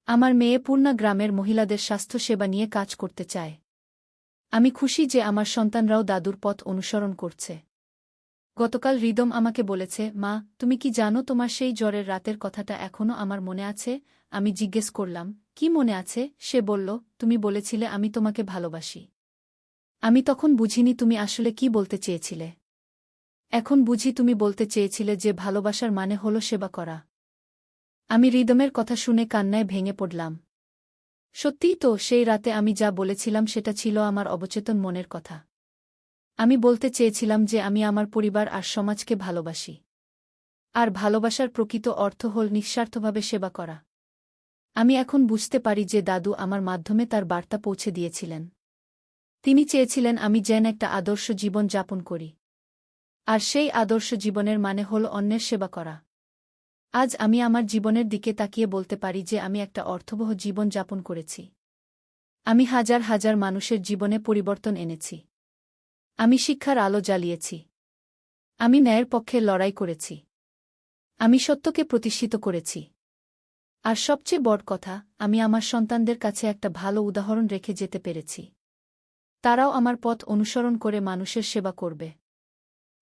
আমার মেয়ে পূর্ণা গ্রামের মহিলাদের স্বাস্থ্য সেবা নিয়ে কাজ করতে চায়। আমি খুশি যে আমার সন্তানরাও দাদুর পথ অনুসরণ করছে। গতকাল রিদম আমাকে বলেছে, মা, তুমি কি জানো তোমার সেই জ্বরের রাতের কথাটা এখনও আমার মনে আছে? আমি জিজ্ঞেস করলাম, কি মনে আছে? সে বলল, তুমি বলেছিলে আমি তোমাকে ভালোবাসি। আমি তখন বুঝিনি তুমি আসলে কি বলতে চেয়েছিলে। এখন বুঝি তুমি বলতে চেয়েছিলে যে ভালোবাসার মানে হলো সেবা করা। আমি রিদমের কথা শুনে কান্নায় ভেঙে পড়লাম। সত্যিই তো, সেই রাতে আমি যা বলেছিলাম সেটা ছিল আমার অবচেতন মনের কথা। আমি বলতে চেয়েছিলাম যে আমি আমার পরিবার আর সমাজকে ভালোবাসি। আর ভালোবাসার প্রকৃত অর্থ হল নিঃস্বার্থভাবে সেবা করা। আমি এখন বুঝতে পারি যে দাদু আমার মাধ্যমে তার বার্তা পৌঁছে দিয়েছিলেন। তিনি চেয়েছিলেন আমি যেন একটা আদর্শ জীবন যাপন করি। আর সেই আদর্শ জীবনের মানে হল অন্যের সেবা করা। আজ আমি আমার জীবনের দিকে তাকিয়ে বলতে পারি যে আমি একটা অর্থবহ জীবন যাপন করেছি। আমি হাজার হাজার মানুষের জীবনে পরিবর্তন এনেছি। আমি শিক্ষার আলো জ্বালিয়েছি। আমি ন্যায়ের পক্ষে লড়াই করেছি। আমি সত্যকে প্রতিষ্ঠিত করেছি। আর সবচেয়ে বড় কথা, আমি আমার সন্তানদের কাছে একটা ভালো উদাহরণ রেখে যেতে পেরেছি। তারাও আমার পথ অনুসরণ করে মানুষের সেবা করবে।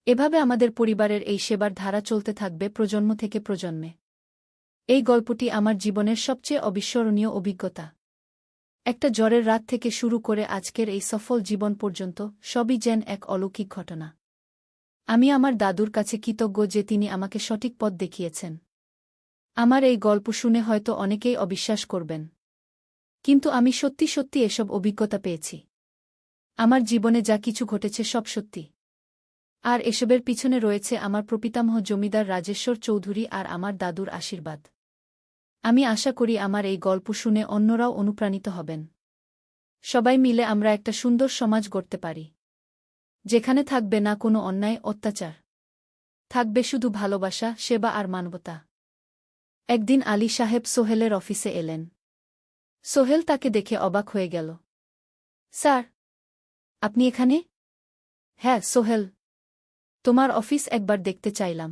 এভাবে আমাদের পরিবারের এই সেবার ধারা চলতে থাকবে প্রজন্ম থেকে প্রজন্মে। এই গল্পটি আমার জীবনের সবচেয়ে অবিস্মরণীয় অভিজ্ঞতা। একটা জ্বরের রাত থেকে শুরু করে আজকের এই সফল জীবন পর্যন্ত সবই যেন এক অলৌকিক ঘটনা। আমি আমার দাদুর কাছে কৃতজ্ঞ যে তিনি আমাকে সঠিক পথ দেখিয়েছেন। আমার এই গল্প শুনে হয়তো অনেকেই অবিশ্বাস করবেন। কিন্তু আমি সত্যি সত্যি এসব অভিজ্ঞতা পেয়েছি। আমার জীবনে যা কিছু ঘটেছে সব সত্যি। আর এসবের পিছনে রয়েছে আমার প্রপিতামহ জমিদার রাজেশ্বর চৌধুরী আর আমার দাদুর আশীর্বাদ। আমি আশা করি আমার এই গল্প শুনে অন্যরাও অনুপ্রাণিত হবেন। সবাই মিলে আমরা একটা সুন্দর সমাজ গড়তে পারি, যেখানে থাকবে না কোনো অন্যায় অত্যাচার, থাকবে শুধু ভালোবাসা, সেবা আর মানবতা। একদিন আলী সাহেব সোহেলের অফিসে এলেন। সোহেল তাকে দেখে অবাক হয়ে গেল। স্যার, আপনি এখানে? হ্যাঁ সোহেল, তোমার অফিস একবার দেখতে চাইলাম।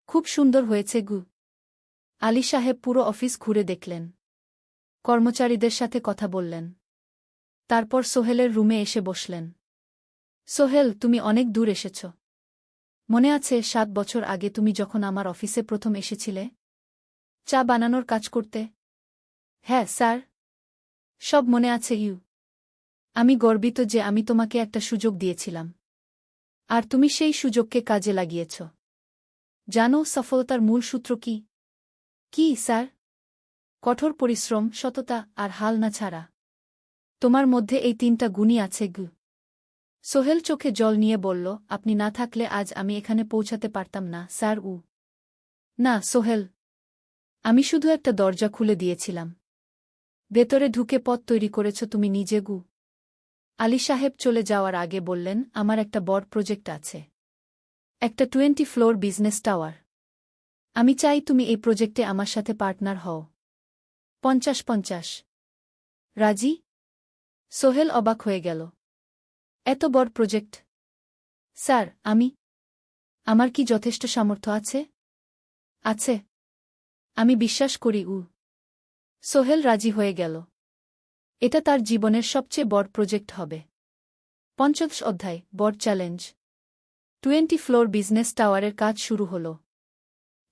খুব সুন্দর হয়েছে গু। আলী সাহেব পুরো অফিস ঘুরে দেখলেন, কর্মচারীদের সাথে কথা বললেন। তারপর সোহেলের রুমে এসে বসলেন। সোহেল, তুমি অনেক দূর এসেছ। মনে আছে 7 বছর আগে তুমি যখন আমার অফিসে প্রথম এসেছিলে চা বানানোর কাজ করতে? হ্যাঁ স্যার, সব মনে আছে ইউ। আমি গর্বিত যে আমি তোমাকে একটা সুযোগ দিয়েছিলাম, আর তুমি সেই সুযোগকে কাজে লাগিয়েছ। জানো সফলতার মূল সূত্র কি? কি স্যার? কঠোর পরিশ্রম, সততা আর হাল না ছাড়া। তোমার মধ্যে এই 3টা গুণই আছে গু। সোহেল চোখে জল নিয়ে বলল, আপনি না থাকলে আজ আমি এখানে পৌঁছাতে পারতাম না স্যার। না সোহেল, আমি শুধু একটা দরজা খুলে দিয়েছিলাম। ভেতরে ঢুকে পথ তৈরি করেছ তুমি নিজে গু। আলী সাহেব চলে যাওয়ার আগে বললেন, আমার একটা বড় প্রজেক্ট আছে, একটা 20 ফ্লোর বিজনেস টাওয়ার। আমি চাই তুমি এই প্রজেক্টে আমার সাথে পার্টনার হও। 50-50। রাজি? সোহেল অবাক হয়ে গেল। এত বড় প্রজেক্ট? স্যার, আমার কি যথেষ্ট সামর্থ্য আছে? আছে, আমি বিশ্বাস করি সোহেল রাজি হয়ে গেল। এটা তার জীবনের সবচেয়ে বড় প্রজেক্ট হবে। 50 অধ্যায়, বড় চ্যালেঞ্জ। 20 ফ্লোর বিজনেস টাওয়ারের কাজ শুরু হল।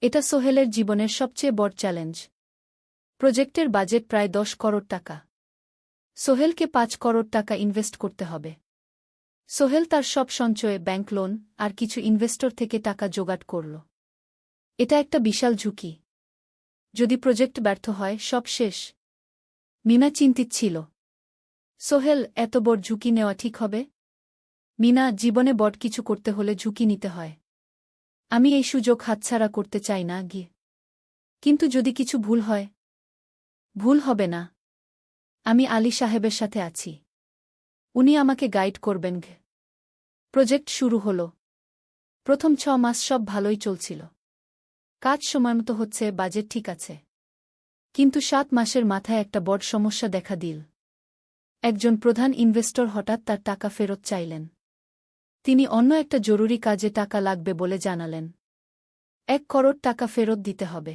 এটা সোহেলের জীবনের সবচেয়ে বড় চ্যালেঞ্জ। প্রজেক্টের বাজেট প্রায় 10 করোড় টাকা। সোহেলকে 5 করোড় টাকা ইনভেস্ট করতে হবে। সোহেল তার সব সঞ্চয়ে, ব্যাংক লোন আর কিছু ইনভেস্টর থেকে টাকা জোগাড় করল। এটা একটা বিশাল ঝুঁকি। যদি প্রজেক্ট ব্যর্থ হয়, সব শেষ। মিনা চিন্তিত ছিল। সোহেল, এত বড় ঝুঁকি নেওয়া ঠিক হবে? মিনা, জীবনে বড় কিছু করতে হলে ঝুঁকি নিতে হয়। আমি এই সুযোগ হাতছাড়া করতে চাই না গিয়ে। কিন্তু যদি কিছু ভুল হয়? ভুল হবে না। আমি আলী সাহেবের সাথে আছি। উনি আমাকে গাইড করবেন। প্রজেক্ট শুরু হল। প্রথম 6 মাস সব ভালোই চলছিল। কাজ সময়মতো হচ্ছে, বাজেট ঠিক আছে। কিন্তু 7 মাসের মাথায় একটা বড় সমস্যা দেখা দিল। একজন প্রধান ইনভেস্টর হঠাৎ তার টাকা ফেরত চাইলেন। তিনি অন্য একটা জরুরি কাজে টাকা লাগবে বলে জানালেন। 1 করোড় টাকা ফেরত দিতে হবে।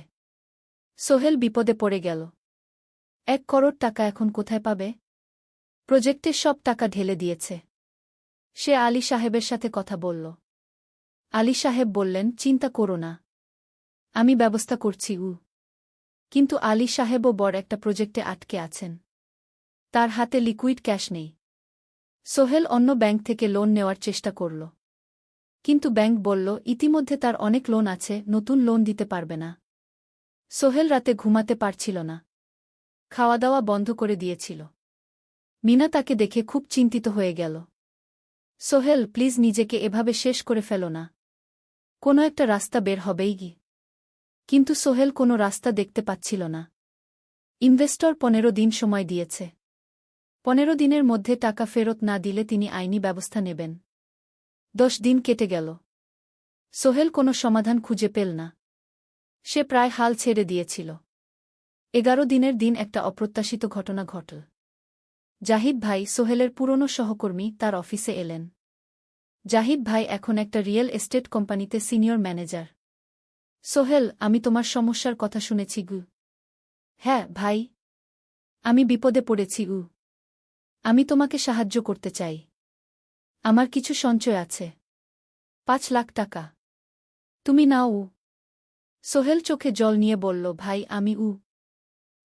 সোহেল বিপদে পড়ে গেল। 1 করোড় টাকা এখন কোথায় পাবে? প্রজেক্টে সব টাকা ঢেলে দিয়েছে। সে আলী সাহেবের সাথে কথা বলল। আলী সাহেব বললেন, চিন্তা করো না, আমি ব্যবস্থা করছি। কিন্তু আলী সাহেবও বড় একটা প্রজেক্টে আটকে আছেন। তার হাতে লিকুইড ক্যাশ নেই। সোহেল অন্য ব্যাংক থেকে লোন নেওয়ার চেষ্টা করল। কিন্তু ব্যাংক বলল, ইতিমধ্যে তার অনেক লোন আছে, নতুন লোন দিতে পারবে না। সোহেল রাতে ঘুমাতে পারছিল না। খাওয়া দাওয়া বন্ধ করে দিয়েছিল। মিনা তাকে দেখে খুব চিন্তিত হয়ে গেল। সোহেল, প্লিজ নিজেকে এভাবে শেষ করে ফেলো না। কোনো একটা রাস্তা বের হবেই কি। কিন্তু সোহেল কোনো রাস্তা দেখতে পাচ্ছিল না। ইনভেস্টর 15 দিন সময় দিয়েছে। 15 দিনের মধ্যে টাকা ফেরত না দিলে তিনি আইনি ব্যবস্থা নেবেন। 10 দিন কেটে গেল। সোহেল কোনো সমাধান খুঁজে পেল না। সে প্রায় হাল ছেড়ে দিয়েছিল। 11 দিনের দিন একটা অপ্রত্যাশিত ঘটনা ঘটল। জাহিদ ভাই, সোহেলের পুরনো সহকর্মী, তার অফিসে এলেন। জাহিদ ভাই এখন একটা রিয়েল এস্টেট কোম্পানিতে সিনিয়র ম্যানেজার। সোহেল, আমি তোমার সমস্যার কথা শুনেছি গু। হ্যাঁ ভাই, আমি বিপদে পড়েছি গু। আমি তোমাকে সাহায্য করতে চাই। আমার কিছু সঞ্চয় আছে। 5 লাখ টাকা। তুমি নাও। সোহেল চোখে জল নিয়ে বলল, ভাই আমি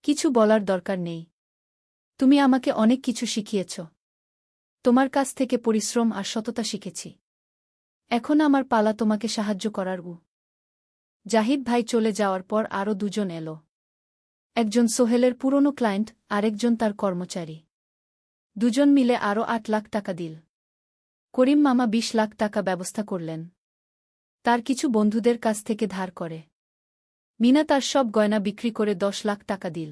কিছু বলার দরকার নেই। তুমি আমাকে অনেক কিছু শিখিয়েছ। তোমার কাছ থেকে পরিশ্রম আর সততা শিখেছি। এখন আমার পালা তোমাকে সাহায্য করার। জাহিদ ভাই চলে যাওয়ার পর আরও দুজন এলো। একজন সোহেলের পুরনো ক্লায়েন্ট, আরেকজন তার কর্মচারী। দুজন মিলে আরও 8 লাখ টাকা দিল। করিম মামা 20 লাখ টাকা ব্যবস্থা করলেন। তার কিছু বন্ধুদের কাছ থেকে ধার করে। মিনা তার সব গয়না বিক্রি করে 10 লাখ টাকা দিল।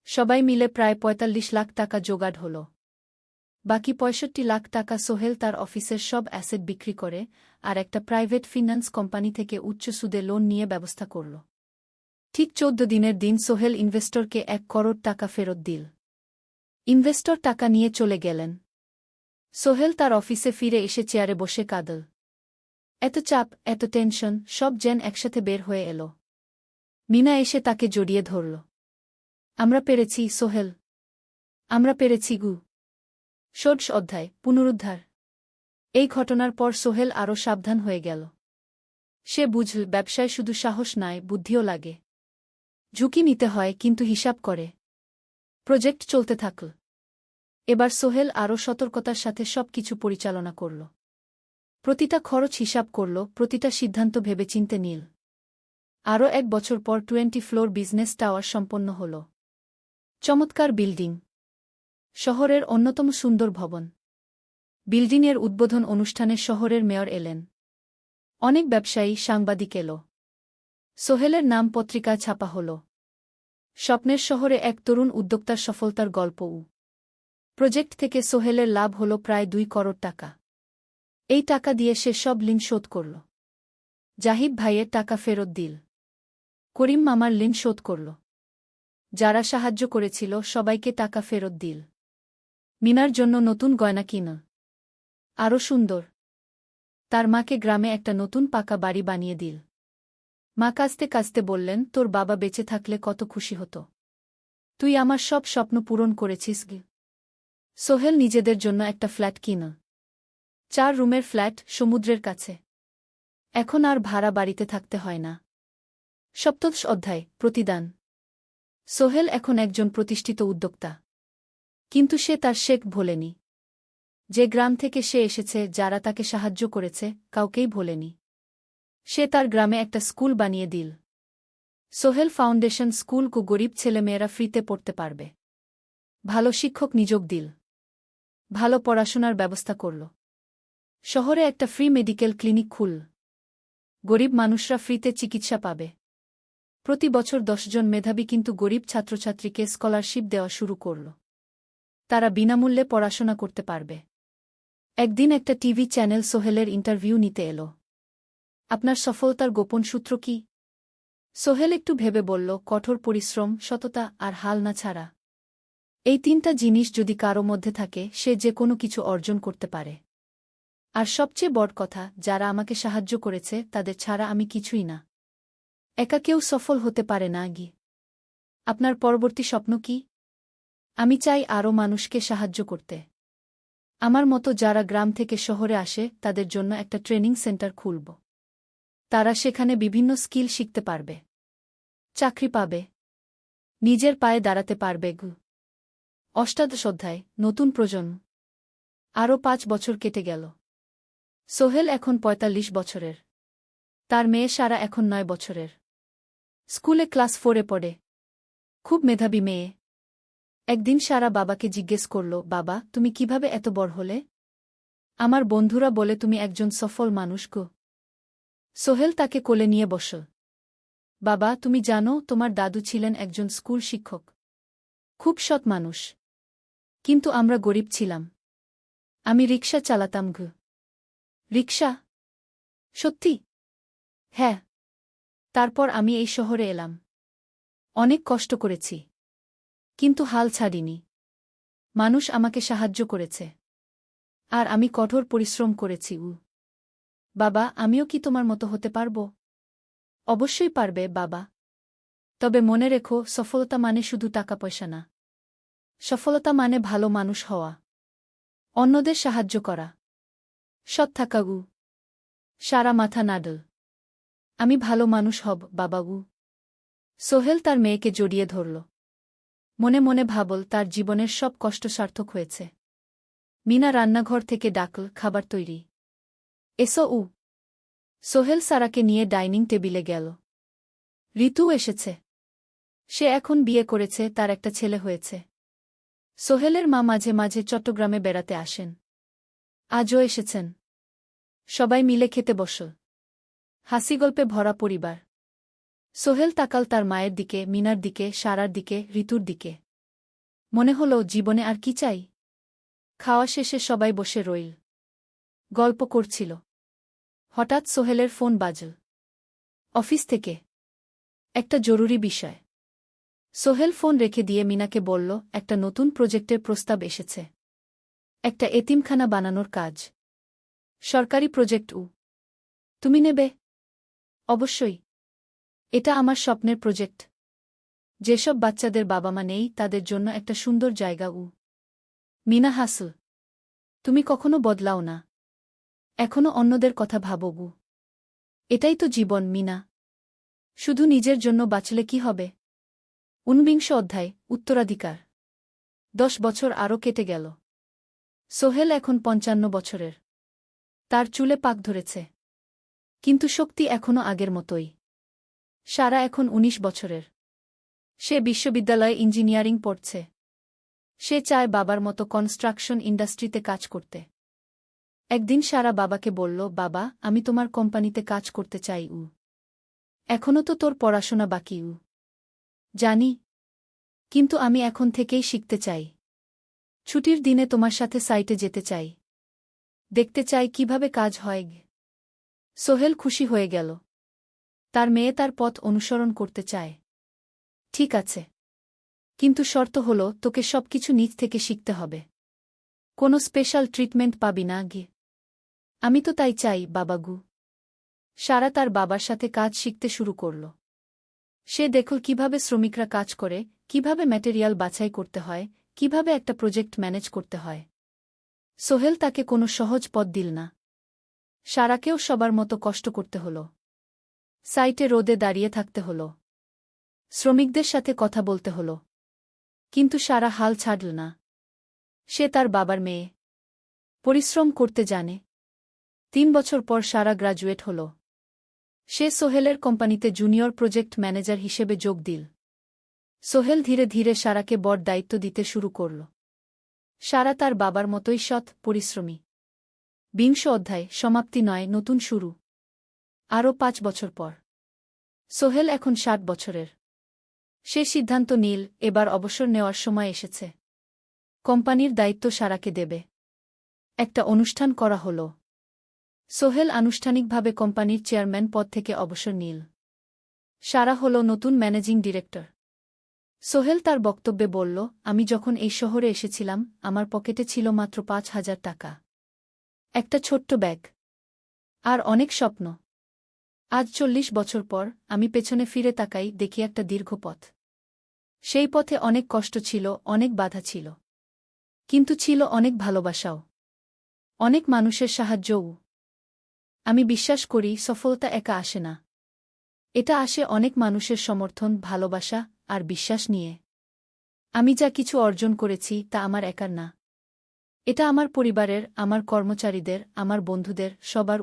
সবাই মিলে প্রায় 45 লাখ টাকা জোগাড় হল। বাকি 65 লাখ টাকা সোহেল তার অফিসের সব অ্যাসেট বিক্রি করে আর একটা প্রাইভেট ফিন্যান্স কোম্পানি থেকে উচ্চ সুদে লোন নিয়ে ব্যবস্থা করল। ঠিক 14 দিনের দিন সোহেল ইনভেস্টরকে 1 করোড় টাকা ফেরত দিল। ইনভেস্টর টাকা নিয়ে চলে গেলেন। সোহেল তার অফিসে ফিরে এসে চেয়ারে বসে কাঁদল। এত চাপ, এত টেনশন, সব যেন একসাথে বের হয়ে এল। মিনা এসে তাকে জড়িয়ে ধরল। আমরা পেরেছি সোহেল। আমরা পেরেছি গু। ষোড়শ অধ্যায়, পুনরুদ্ধার। এই ঘটনার পর সোহেল আরও সাবধান হয়ে গেল। সে বুঝল, ব্যবসায় শুধু সাহস নয়, বুদ্ধিও লাগে। ঝুঁকি নিতে হয়, কিন্তু হিসাব করে। প্রজেক্ট চলতে থাকল। এবার সোহেল আরও সতর্কতার সাথে সব কিছু পরিচালনা করল। প্রতিটা খরচ হিসাব করল, প্রতিটা সিদ্ধান্ত ভেবেচিন্তে নিল। আরও 1 বছর পর 20 ফ্লোর বিজনেস টাওয়ার সম্পন্ন হল। চমৎকার বিল্ডিং। শহরের অন্যতম সুন্দর ভবন। বিল্ডিংয়ের উদ্বোধন অনুষ্ঠানে শহরের মেয়র এলেন। অনেক ব্যবসায়ী, সাংবাদিক এলো। সোহেলের নাম পত্রিকায় ছাপা হল। স্বপ্নের শহরে এক তরুণ উদ্যোক্তার সফলতার গল্প। প্রজেক্ট থেকে সোহেলের লাভ হল প্রায় 2 করোড় টাকা। এই টাকা দিয়ে সে সব ঋণ শোধ করল। জাহিদ ভাইয়ের টাকা ফেরত দিল। করিম মামার ঋণ শোধ করল। যারা সাহায্য করেছিল সবাইকে টাকা ফেরত দিল। মিনার জন্য নতুন গয়না কিনল। আরও সুন্দর। তার মাকে গ্রামে একটা নতুন পাকা বাড়ি বানিয়ে দিল। মা কাঁদতে কাঁদতে বললেন, তোর বাবা বেঁচে থাকলে কত খুশি হতো। তুই আমার সব স্বপ্ন পূরণ করেছিস গে। সোহেল নিজেদের জন্য একটা ফ্ল্যাট কিনল। 4 রুমের ফ্ল্যাট, সমুদ্রের কাছে। এখন আর ভাড়া বাড়িতে থাকতে হয় না। সপ্তদশ অধ্যায়, প্রতিদান। সোহেল এখন একজন প্রতিষ্ঠিত উদ্যোক্তা। কিন্তু সে তার শেখ ভোলেনি। যে গ্রাম থেকে সে এসেছে, যারা তাকে সাহায্য করেছে, কাউকেই ভোলেনি। সে তার গ্রামে একটা স্কুল বানিয়ে দিল। সোহেল ফাউন্ডেশন স্কুল কু গরিব ছেলেমেয়েরা ফ্রিতে পড়তে পারবে। ভালো শিক্ষক নিযোগ দিল। ভালো পড়াশোনার ব্যবস্থা করল। শহরে একটা ফ্রি মেডিকেল ক্লিনিক খুলল। গরিব মানুষরা ফ্রিতে চিকিৎসা পাবে। প্রতি বছর 10 জন মেধাবী কিন্তু গরিব ছাত্রছাত্রীকে স্কলারশিপ দেওয়া শুরু করল। তারা বিনামূল্যে পড়াশোনা করতে পারবে। একদিন একটা টিভি চ্যানেল সোহেলের ইন্টারভিউ নিতে এলো। আপনার সফলতার গোপন সূত্র কি? সোহেল একটু ভেবে বলল, কঠোর পরিশ্রম, সততা আর হাল না ছাড়া। এই 3টা জিনিস যদি কারো মধ্যে থাকে, সে যে কোনো কিছু অর্জন করতে পারে। আর সবচেয়ে বড় কথা, যারা আমাকে সাহায্য করেছে তাদের ছাড়া আমি কিছুই না। একা কেউ সফল হতে পারে না গি। আপনার পরবর্তী স্বপ্ন কি? আমি চাই আরও মানুষকে সাহায্য করতে। আমার মতো যারা গ্রাম থেকে শহরে আসে তাদের জন্য একটা ট্রেনিং সেন্টার খুলব। তারা সেখানে বিভিন্ন স্কিল শিখতে পারবে। চাকরি পাবে। নিজের পায়ে দাঁড়াতে পারবে গু। অষ্টাদশ অধ্যায়, নতুন প্রজন্ম। আরও 5 বছর কেটে গেল। সোহেল এখন 45 বছরের। তার মেয়ে সারা এখন 9 বছরের। স্কুলে ক্লাস 4-এ পড়ে। খুব মেধাবী মেয়ে। একদিন সারা বাবাকে জিজ্ঞেস করল, বাবা, তুমি কিভাবে এত বড় হলে? আমার বন্ধুরা বলে তুমি একজন সফল মানুষ গো। সোহেল তাকে কোলে নিয়ে বসল। বাবা, তুমি জানো তোমার দাদু ছিলেন একজন স্কুল শিক্ষক। খুব সৎ মানুষ। কিন্তু আমরা গরিব ছিলাম। আমি রিকশা চালাতাম। রিকশা? সত্যি? হ্যাঁ। তারপর আমি এই শহরে এলাম। অনেক কষ্ট করেছি। কিন্তু হাল ছাড়িনি। মানুষ আমাকে সাহায্য করেছে। আর আমি কঠোর পরিশ্রম করেছি। বাবা, আমিও কি তোমার মতো হতে পারব? অবশ্যই পারবে বাবা। তবে মনে রেখো, সফলতা মানে শুধু টাকা পয়সা না। সফলতা মানে ভালো মানুষ হওয়া। অন্যদের সাহায্য করা। সৎ থাকা। সারা মাথা নাডল। আমি ভালো মানুষ হব বাবা। সোহেল তার মেয়েকে জড়িয়ে ধরল। মনে মনে ভাবল তার জীবনের সব কষ্ট সার্থক হয়েছে। মিনা রান্নাঘর থেকে ডাকল, খাবার তৈরি। এসো। সোহেল সারাকে নিয়ে ডাইনিং টেবিলে গেল। ঋতু এসেছে। সে এখন বিয়ে করেছে, তার একটা ছেলে হয়েছে। সোহেলের মা মাঝে মাঝে চট্টগ্রামে বেড়াতে আসেন। আজও এসেছেন। সবাই মিলে খেতে বসল। হাসিগল্পে ভরা পরিবার। সোহেল তাকাল তার মায়ের দিকে, মিনার দিকে, সারার দিকে, ঋতুর দিকে। মনে হল, জীবনে আর কি চাই? খাওয়া শেষে সবাই বসে রইল। গল্প করছিল। হঠাৎ সোহেলের ফোন বাজল। অফিস থেকে। একটা জরুরি বিষয়। সোহেল ফোন রেখে দিয়ে মিনাকে বলল, একটা নতুন প্রজেক্টের প্রস্তাব এসেছে। একটা এতিমখানা বানানোর কাজ। সরকারি প্রজেক্ট। তুমি নেবে? অবশ্যই। এটা আমার স্বপ্নের প্রজেক্ট। যেসব বাচ্চাদের বাবা মা নেই, তাদের জন্য একটা সুন্দর জায়গা। মিনা হাসল। তুমি কখনো বদলাও না। এখনো অন্যদের কথা ভাবো। এটাই তো জীবন মিনা। শুধু নিজের জন্য বাঁচলে কি হবে? 49 অধ্যায়, উত্তরাধিকার। 10 বছর আরও কেটে গেল। সোহেল এখন 55 বছরের। তার চুলে পাক ধরেছে। কিন্তু শক্তি এখনও আগের মতোই। সারা এখন 19 বছরের। সে বিশ্ববিদ্যালয়ে ইঞ্জিনিয়ারিং পড়ছে। সে চায় বাবার মতো কনস্ট্রাকশন ইন্ডাস্ট্রিতে কাজ করতে। একদিন সারা বাবাকে বলল, বাবা, আমি তোমার কোম্পানিতে কাজ করতে চাই। এখনও তো তোর পড়াশোনা বাকি। জানি। কিন্তু আমি এখন থেকেই শিখতে চাই। ছুটির দিনে তোমার সাথে সাইটে যেতে চাই। দেখতে চাই কিভাবে কাজ হয়। সোহেল খুশি হয়ে গেল। তার মেয়ে তার পথ অনুসরণ করতে চায়। ঠিক আছে। কিন্তু শর্ত হল, তোকে সবকিছু নিজ থেকে শিখতে হবে। কোনো স্পেশাল ট্রিটমেন্ট পাবি না। আমি তো তাই চাই বাবাগু। সারা তার বাবার সাথে কাজ শিখতে শুরু করল। সে দেখল কিভাবে শ্রমিকরা কাজ করে, কিভাবে ম্যাটেরিয়াল বাছাই করতে হয়, কিভাবে একটা প্রজেক্ট ম্যানেজ করতে হয়। সোহেল তাকে কোনো সহজ পথ দিল না। সারাকেও সবার মতো কষ্ট করতে হল। সাইটে রোদে দাঁড়িয়ে থাকতে হল। শ্রমিকদের সাথে কথা বলতে হল। কিন্তু সারা হাল ছাড়ল না। সে তার বাবার মেয়ে। পরিশ্রম করতে জানে। 3 বছর পর সারা গ্রাজুয়েট হল। সে সোহেলের কোম্পানিতে জুনিয়র প্রজেক্ট ম্যানেজার হিসেবে যোগ দিল। সোহেল ধীরে ধীরে সারাকে বড় দায়িত্ব দিতে শুরু করল। সারা তার বাবার মতোই সৎ, পরিশ্রমী। 20 অধ্যায়, সমাপ্তি নয়, নতুন শুরু। আরও 5 বছর পর। সোহেল এখন 60 বছরের। সে সিদ্ধান্ত নিল, এবার অবসর নেওয়ার সময় এসেছে। কোম্পানির দায়িত্ব সারাকে দেবে। একটা অনুষ্ঠান করা হল। সোহেল আনুষ্ঠানিকভাবে কোম্পানির চেয়ারম্যান পদ থেকে অবসর নিল। সারা হল নতুন ম্যানেজিং ডিরেক্টর। সোহেল তার বক্তব্যে বলল, আমি যখন এই শহরে এসেছিলাম, আমার পকেটে ছিল মাত্র 5,000 টাকা। একটা ছোট্ট ব্যাগ। আর অনেক স্বপ্ন। আজ 40 বছর পর আমি পেছনে ফিরে তাকাই, দেখি একটা দীর্ঘ পথ। সেই পথে অনেক কষ্ট ছিল, অনেক বাধা ছিল। কিন্তু ছিল অনেক ভালোবাসাও। অনেক মানুষের সাহায্যও। আমি বিশ্বাস করি, সফলতা একা আসে না। এটা আসে অনেক মানুষের সমর্থন, ভালোবাসা আর বিশ্বাস নিয়ে। আমি যা কিছু অর্জন করেছি, তা আমার একার না। এটা আমার পরিবারের, আমার কর্মচারীদের, আমার বন্ধুদের, সবার।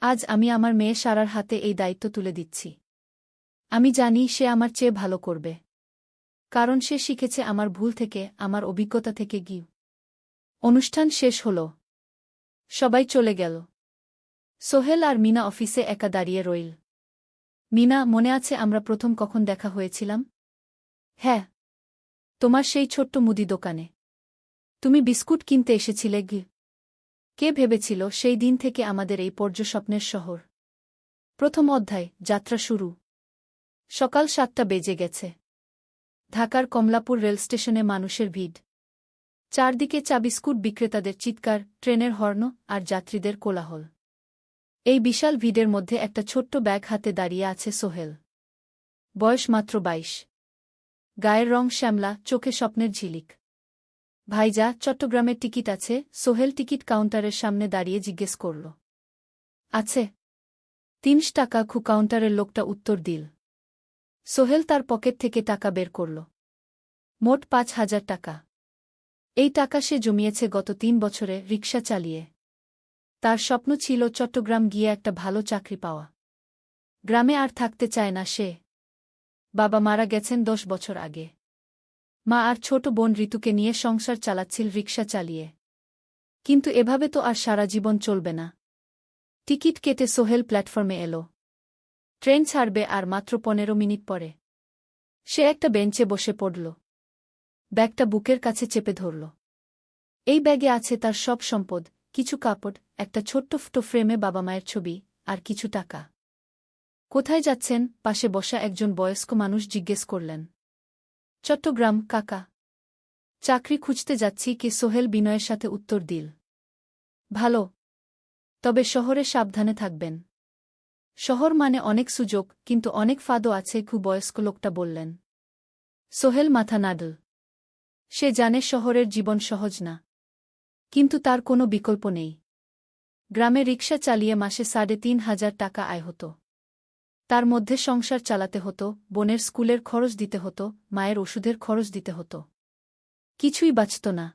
আজ আমি আমার মেয়ে সারার হাতে এই দায়িত্ব তুলে দিচ্ছি। আমি জানি সে আমার চেয়ে ভালো করবে। কারণ সে শিখেছে আমার ভুল থেকে, আমার অভিজ্ঞতা থেকে। অনুষ্ঠান শেষ হল। সবাই চলে গেল। সোহেল আর মিনা অফিসে একা দাঁড়িয়ে রইল। মিনা, মনে আছে আমরা প্রথম কখন দেখা হয়েছিলাম? হ্যাঁ, তোমার সেই ছোট্ট মুদি দোকানে। তুমি বিস্কুট কিনতে এসেছিলে গি। কে ভেবেছিল সেই দিন থেকে আমাদের এই পর্যস্বপ্নের শহর। প্রথম অধ্যায়, যাত্রা শুরু। সকাল ৭টা বেজে গেছে। ঢাকার কমলাপুর রেলস্টেশনে মানুষের ভিড়। চারদিকে চা বিস্কুট বিক্রেতাদের চিৎকার, ট্রেনের হর্ন আর যাত্রীদের কোলাহল। এই বিশাল ভিড়ের মধ্যে একটা ছোট্ট ব্যাগ হাতে দাঁড়িয়ে আছে সোহেল। বয়স মাত্র ২২। গায়ের রং শ্যামলা, চোখে স্বপ্নের ঝিলিক। ভাইজা, চট্টগ্রামের টিকিট আছে? সোহেল টিকিট কাউন্টারের সামনে দাঁড়িয়ে জিজ্ঞেস করল। আছে। ৩০ টাকা। কাউন্টারের লোকটা উত্তর দিল। সোহেল তার পকেট থেকে টাকা বের করল। মোট ৫,০০০ টাকা। এই টাকা সে জমিয়েছে গত ৩ বছরে রিকশা চালিয়ে। তার স্বপ্ন ছিল চট্টগ্রাম গিয়ে একটা ভালো চাকরি পাওয়া। গ্রামে আর থাকতে চায় না সে। বাবা মারা গেছেন ১০ বছর আগে। মা আর ছোট বোন ঋতুকে নিয়ে সংসার চালাচ্ছিল রিকশা চালিয়ে। কিন্তু এভাবে তো আর সারা জীবন চলবে না। টিকিট কেটে সোহেল প্ল্যাটফর্মে এলো। ট্রেন ছাড়বে আর মাত্র ১৫ মিনিট পরে। সে একটা বেঞ্চে বসে পড়ল। ব্যাগটা বুকের কাছে চেপে ধরল। এই ব্যাগে আছে তার সব সম্পদ, কিছু কাপড়, একটা ছোট্ট ফটো ফ্রেমে বাবা মায়ের ছবি, আর কিছু টাকা। কোথায় যাচ্ছেন? পাশে বসা একজন বয়স্ক মানুষ জিজ্ঞেস করলেন। চট্টগ্রাম কাকা। চাকরি খুঁজতে যাচ্ছি কি? সোহেল বিনয়ের সাথে উত্তর দিল। ভালো। তবে শহরে সাবধানে থাকবেন। শহর মানে অনেক সুযোগ, কিন্তু অনেক ফাঁদও আছে, বয়স্ক লোকটা বললেন। সোহেল মাথা নাড়ল। সে জানে শহরের জীবন সহজ না। কিন্তু তার কোনো বিকল্প নেই। গ্রামে রিকশা চালিয়ে মাসে ৩,৫০০ টাকা আয় হতো। তার মধ্যে সংসার চালাতে হতো, বোনের স্কুলের খরচ দিতে হতো, মায়ের ওষুধের খরচ দিতে হতো। কিছুই বাঁচত না।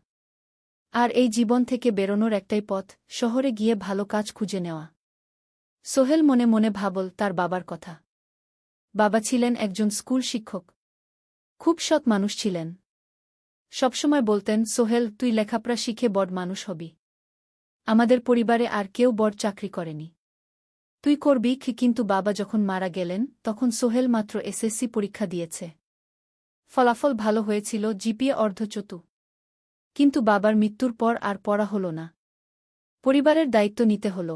আর এই জীবন থেকে বেরোনোর একটাই পথ, শহরে গিয়ে ভালো কাজ খুঁজে নেওয়া। সোহেল মনে মনে ভাবল তার বাবার কথা। বাবা ছিলেন একজন স্কুল শিক্ষক। খুব সৎ মানুষ ছিলেন। সবসময় বলতেন, সোহেল, তুই লেখাপড়া শিখে বড় মানুষ হবি। আমাদের পরিবারে আর কেউ বড় চাকরি করেনি। তুই করবি। কিন্তু বাবা যখন মারা গেলেন তখন সোহেল মাত্র এসএসসি পরীক্ষা দিয়েছে। ফলাফল ভালো হয়েছিল, জিপিএ অর্ধচতু। কিন্তু বাবার মৃত্যুর পর আর পড়া হল না। পরিবারের দায়িত্ব নিতে হল।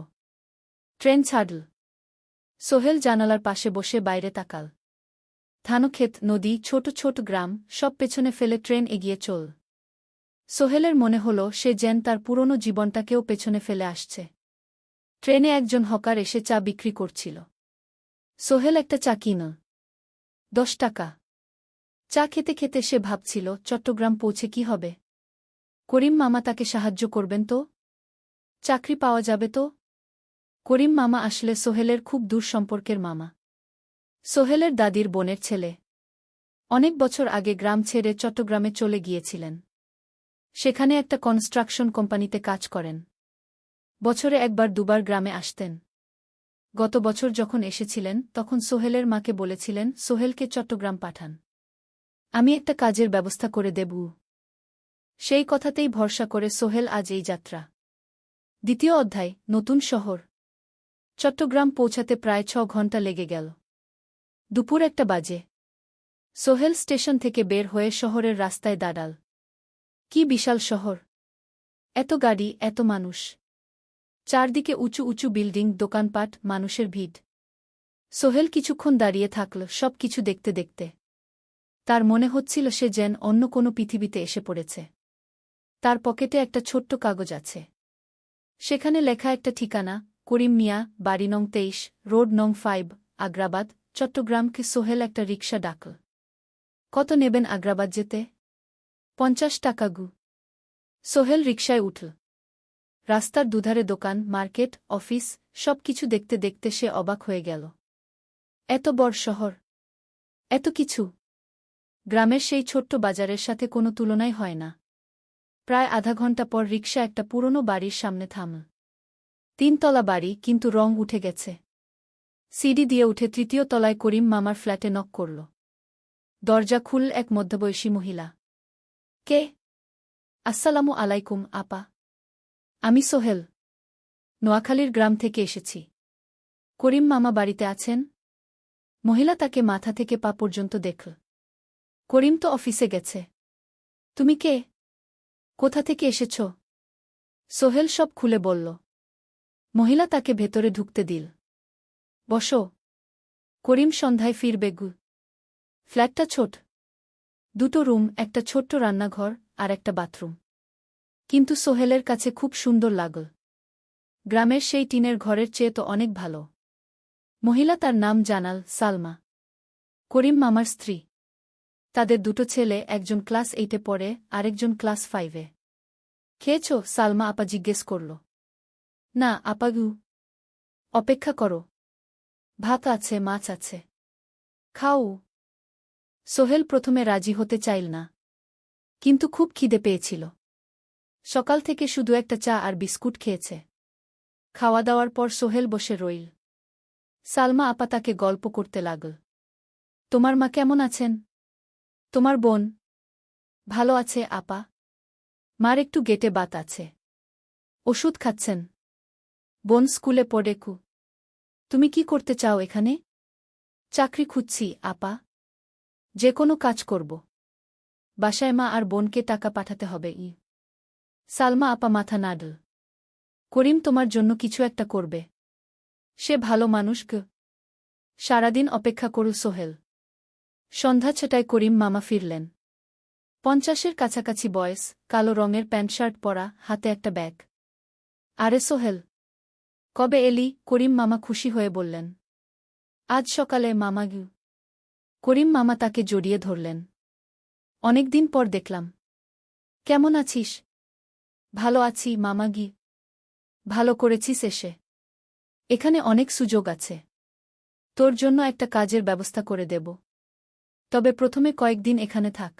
ট্রেন ছাড়ল। সোহেল জানালার পাশে বসে বাইরে তাকাল। ধানক্ষেত, নদী, ছোট ছোট গ্রাম, সব পেছনে ফেলে ট্রেন এগিয়ে চল। সোহেলের মনে হল সে যেন তার পুরনো জীবনটাকেও পেছনে ফেলে আসছে। ট্রেনে একজন হকার এসে চা বিক্রি করছিল। সোহেল একটা চা কিনল। ১০ টাকা। চা খেতে খেতে সে ভাবছিল, চট্টগ্রাম পৌঁছে কি হবে? করিম মামা তাকে সাহায্য করবেন তো? চাকরি পাওয়া যাবে তো? করিম মামা আসলে সোহেলের খুব দূর সম্পর্কের মামা। সোহেলের দাদির বোনের ছেলে। অনেক বছর আগে গ্রাম ছেড়ে চট্টগ্রামে চলে গিয়েছিলেন। সেখানে একটা কনস্ট্রাকশন কোম্পানিতে কাজ করেন। বছরে একবার দুবার গ্রামে আসতেন। গত বছর যখন এসেছিলেন তখন সোহেলের মাকে বলেছিলেন সোহেলকে চট্টগ্রাম পাঠান। আমি একটা কাজের ব্যবস্থা করে দেব। সেই কথাতেই ভরসা করে সোহেল আজ এই যাত্রা। দ্বিতীয় অধ্যায়, নতুন শহর। চট্টগ্রাম পৌঁছাতে প্রায় ৬ ঘণ্টা লেগে গেল। দুপুর ১টা বাজে। সোহেল স্টেশন থেকে বের হয়ে শহরের রাস্তায় দাঁড়াল। কি বিশাল শহর! এত গাড়ি, এত মানুষ। চারদিকে উঁচু উঁচু বিল্ডিং, দোকানপাট, মানুষের ভিড়। সোহেল কিছুক্ষণ দাঁড়িয়ে থাকল সব কিছু দেখতে দেখতে। তার মনে হচ্ছিল সে যেন অন্য কোনো পৃথিবীতে এসে পড়েছে। তার পকেটে একটা ছোট্ট কাগজ আছে। সেখানে লেখা একটা ঠিকানা, করিম মিয়া, বাড়ি নং ২৩, রোড নং ৫, আগ্রাবাদ, চট্টগ্রামকে। সোহেল একটা রিকশা ডাকল। কত নেবেন আগ্রাবাদ যেতে? ৫০ টাকা গু। সোহেল রিকশায় উঠল। রাস্তার দুধারে দোকান, মার্কেট, অফিস, সব কিছু দেখতে দেখতে সে অবাক হয়ে গেল। এত বড় শহর, এত কিছু! গ্রামের সেই ছোট্ট বাজারের সাথে কোনো তুলনাই হয় না। প্রায় আধা ঘণ্টা পর রিকশা একটা পুরনো বাড়ির সামনে থামল। ৩ তলা বাড়ি, কিন্তু রং উঠে গেছে। সিঁড়ি দিয়ে উঠে ৩য় তলায় করিম মামার ফ্ল্যাটে নক করল। দরজা খুলল এক মধ্যবয়সী মহিলা। কে? আসসালামু আলাইকুম আপা। আমি সোহেল। নোয়াখালীর গ্রাম থেকে এসেছি। করিম মামা বাড়িতে আছেন? মহিলা তাকে মাথা থেকে পা পর্যন্ত দেখল। করিম তো অফিসে গেছে। তুমি কে? কোথা থেকে এসেছ? সোহেল সব খুলে বলল। মহিলা তাকে ভেতরে ঢুকতে দিল। বসো। করিম সন্ধ্যায় ফিরবে গু। ফ্ল্যাটটা ছোট। দুটো রুম, একটা ছোট্ট রান্নাঘর আর একটা বাথরুম। কিন্তু সোহেলের কাছে খুব সুন্দর লাগল। গ্রামের সেই টিনের ঘরের চেয়ে তো অনেক ভালো। মহিলা তার নাম জানাল সালমা। করিম মামার স্ত্রী। তাদের দুটো ছেলে, একজন ক্লাস 8-এ পড়ে আরেকজন ক্লাস 5-এ। খেয়েছ? সালমা আপা জিজ্ঞেস করল। না আপাগু। অপেক্ষা করো। ভাত আছে, মাছ আছে। খাও। সোহেল প্রথমে রাজি হতে চাইল না, কিন্তু খুব খিদে পেয়েছিল। সকাল থেকে শুধু একটা চা আর বিস্কুট খেয়েছে। খাওয়া দাওয়ার পর সোহেল বসে রইল। সালমা আপা তাকে গল্প করতে লাগল। তোমার মা কেমন আছেন? তোমার বোন? ভালো আছে আপা। মার একটু গেটে বাত আছে। ওষুধ খাচ্ছেন। বোন স্কুলে পড়ে কু। তুমি কি করতে চাও এখানে? চাকরি খুঁজছি আপা। যে কোনো কাজ করব। বাসায় মা আর বোনকে টাকা পাঠাতে হবে। সালমা আপা মাথা নাড়ল। করিম তোমার জন্য কিছু একটা করবে। সে ভালো মানুষ গ। সারাদিন অপেক্ষা করু সোহেল। সন্ধ্যা 6টায় করিম মামা ফিরলেন। 50-এর কাছাকাছি বয়স, কালো রঙের প্যান্ট শার্ট পরা, হাতে একটা ব্যাগ। আরে সোহেল, কবে এলি? করিম মামা খুশি হয়ে বললেন। আজ সকালে মামা গু। করিম মামা তাকে জড়িয়ে ধরলেন। অনেকদিন পর দেখলাম। কেমন আছিস? ভালো আছি মামা গি। ভালো করেছিস এসে। এখানে অনেক সুযোগ আছে। তোর জন্য একটা কাজের ব্যবস্থা করে দেব। তবে প্রথমে কয়েকদিন এখানে থাক।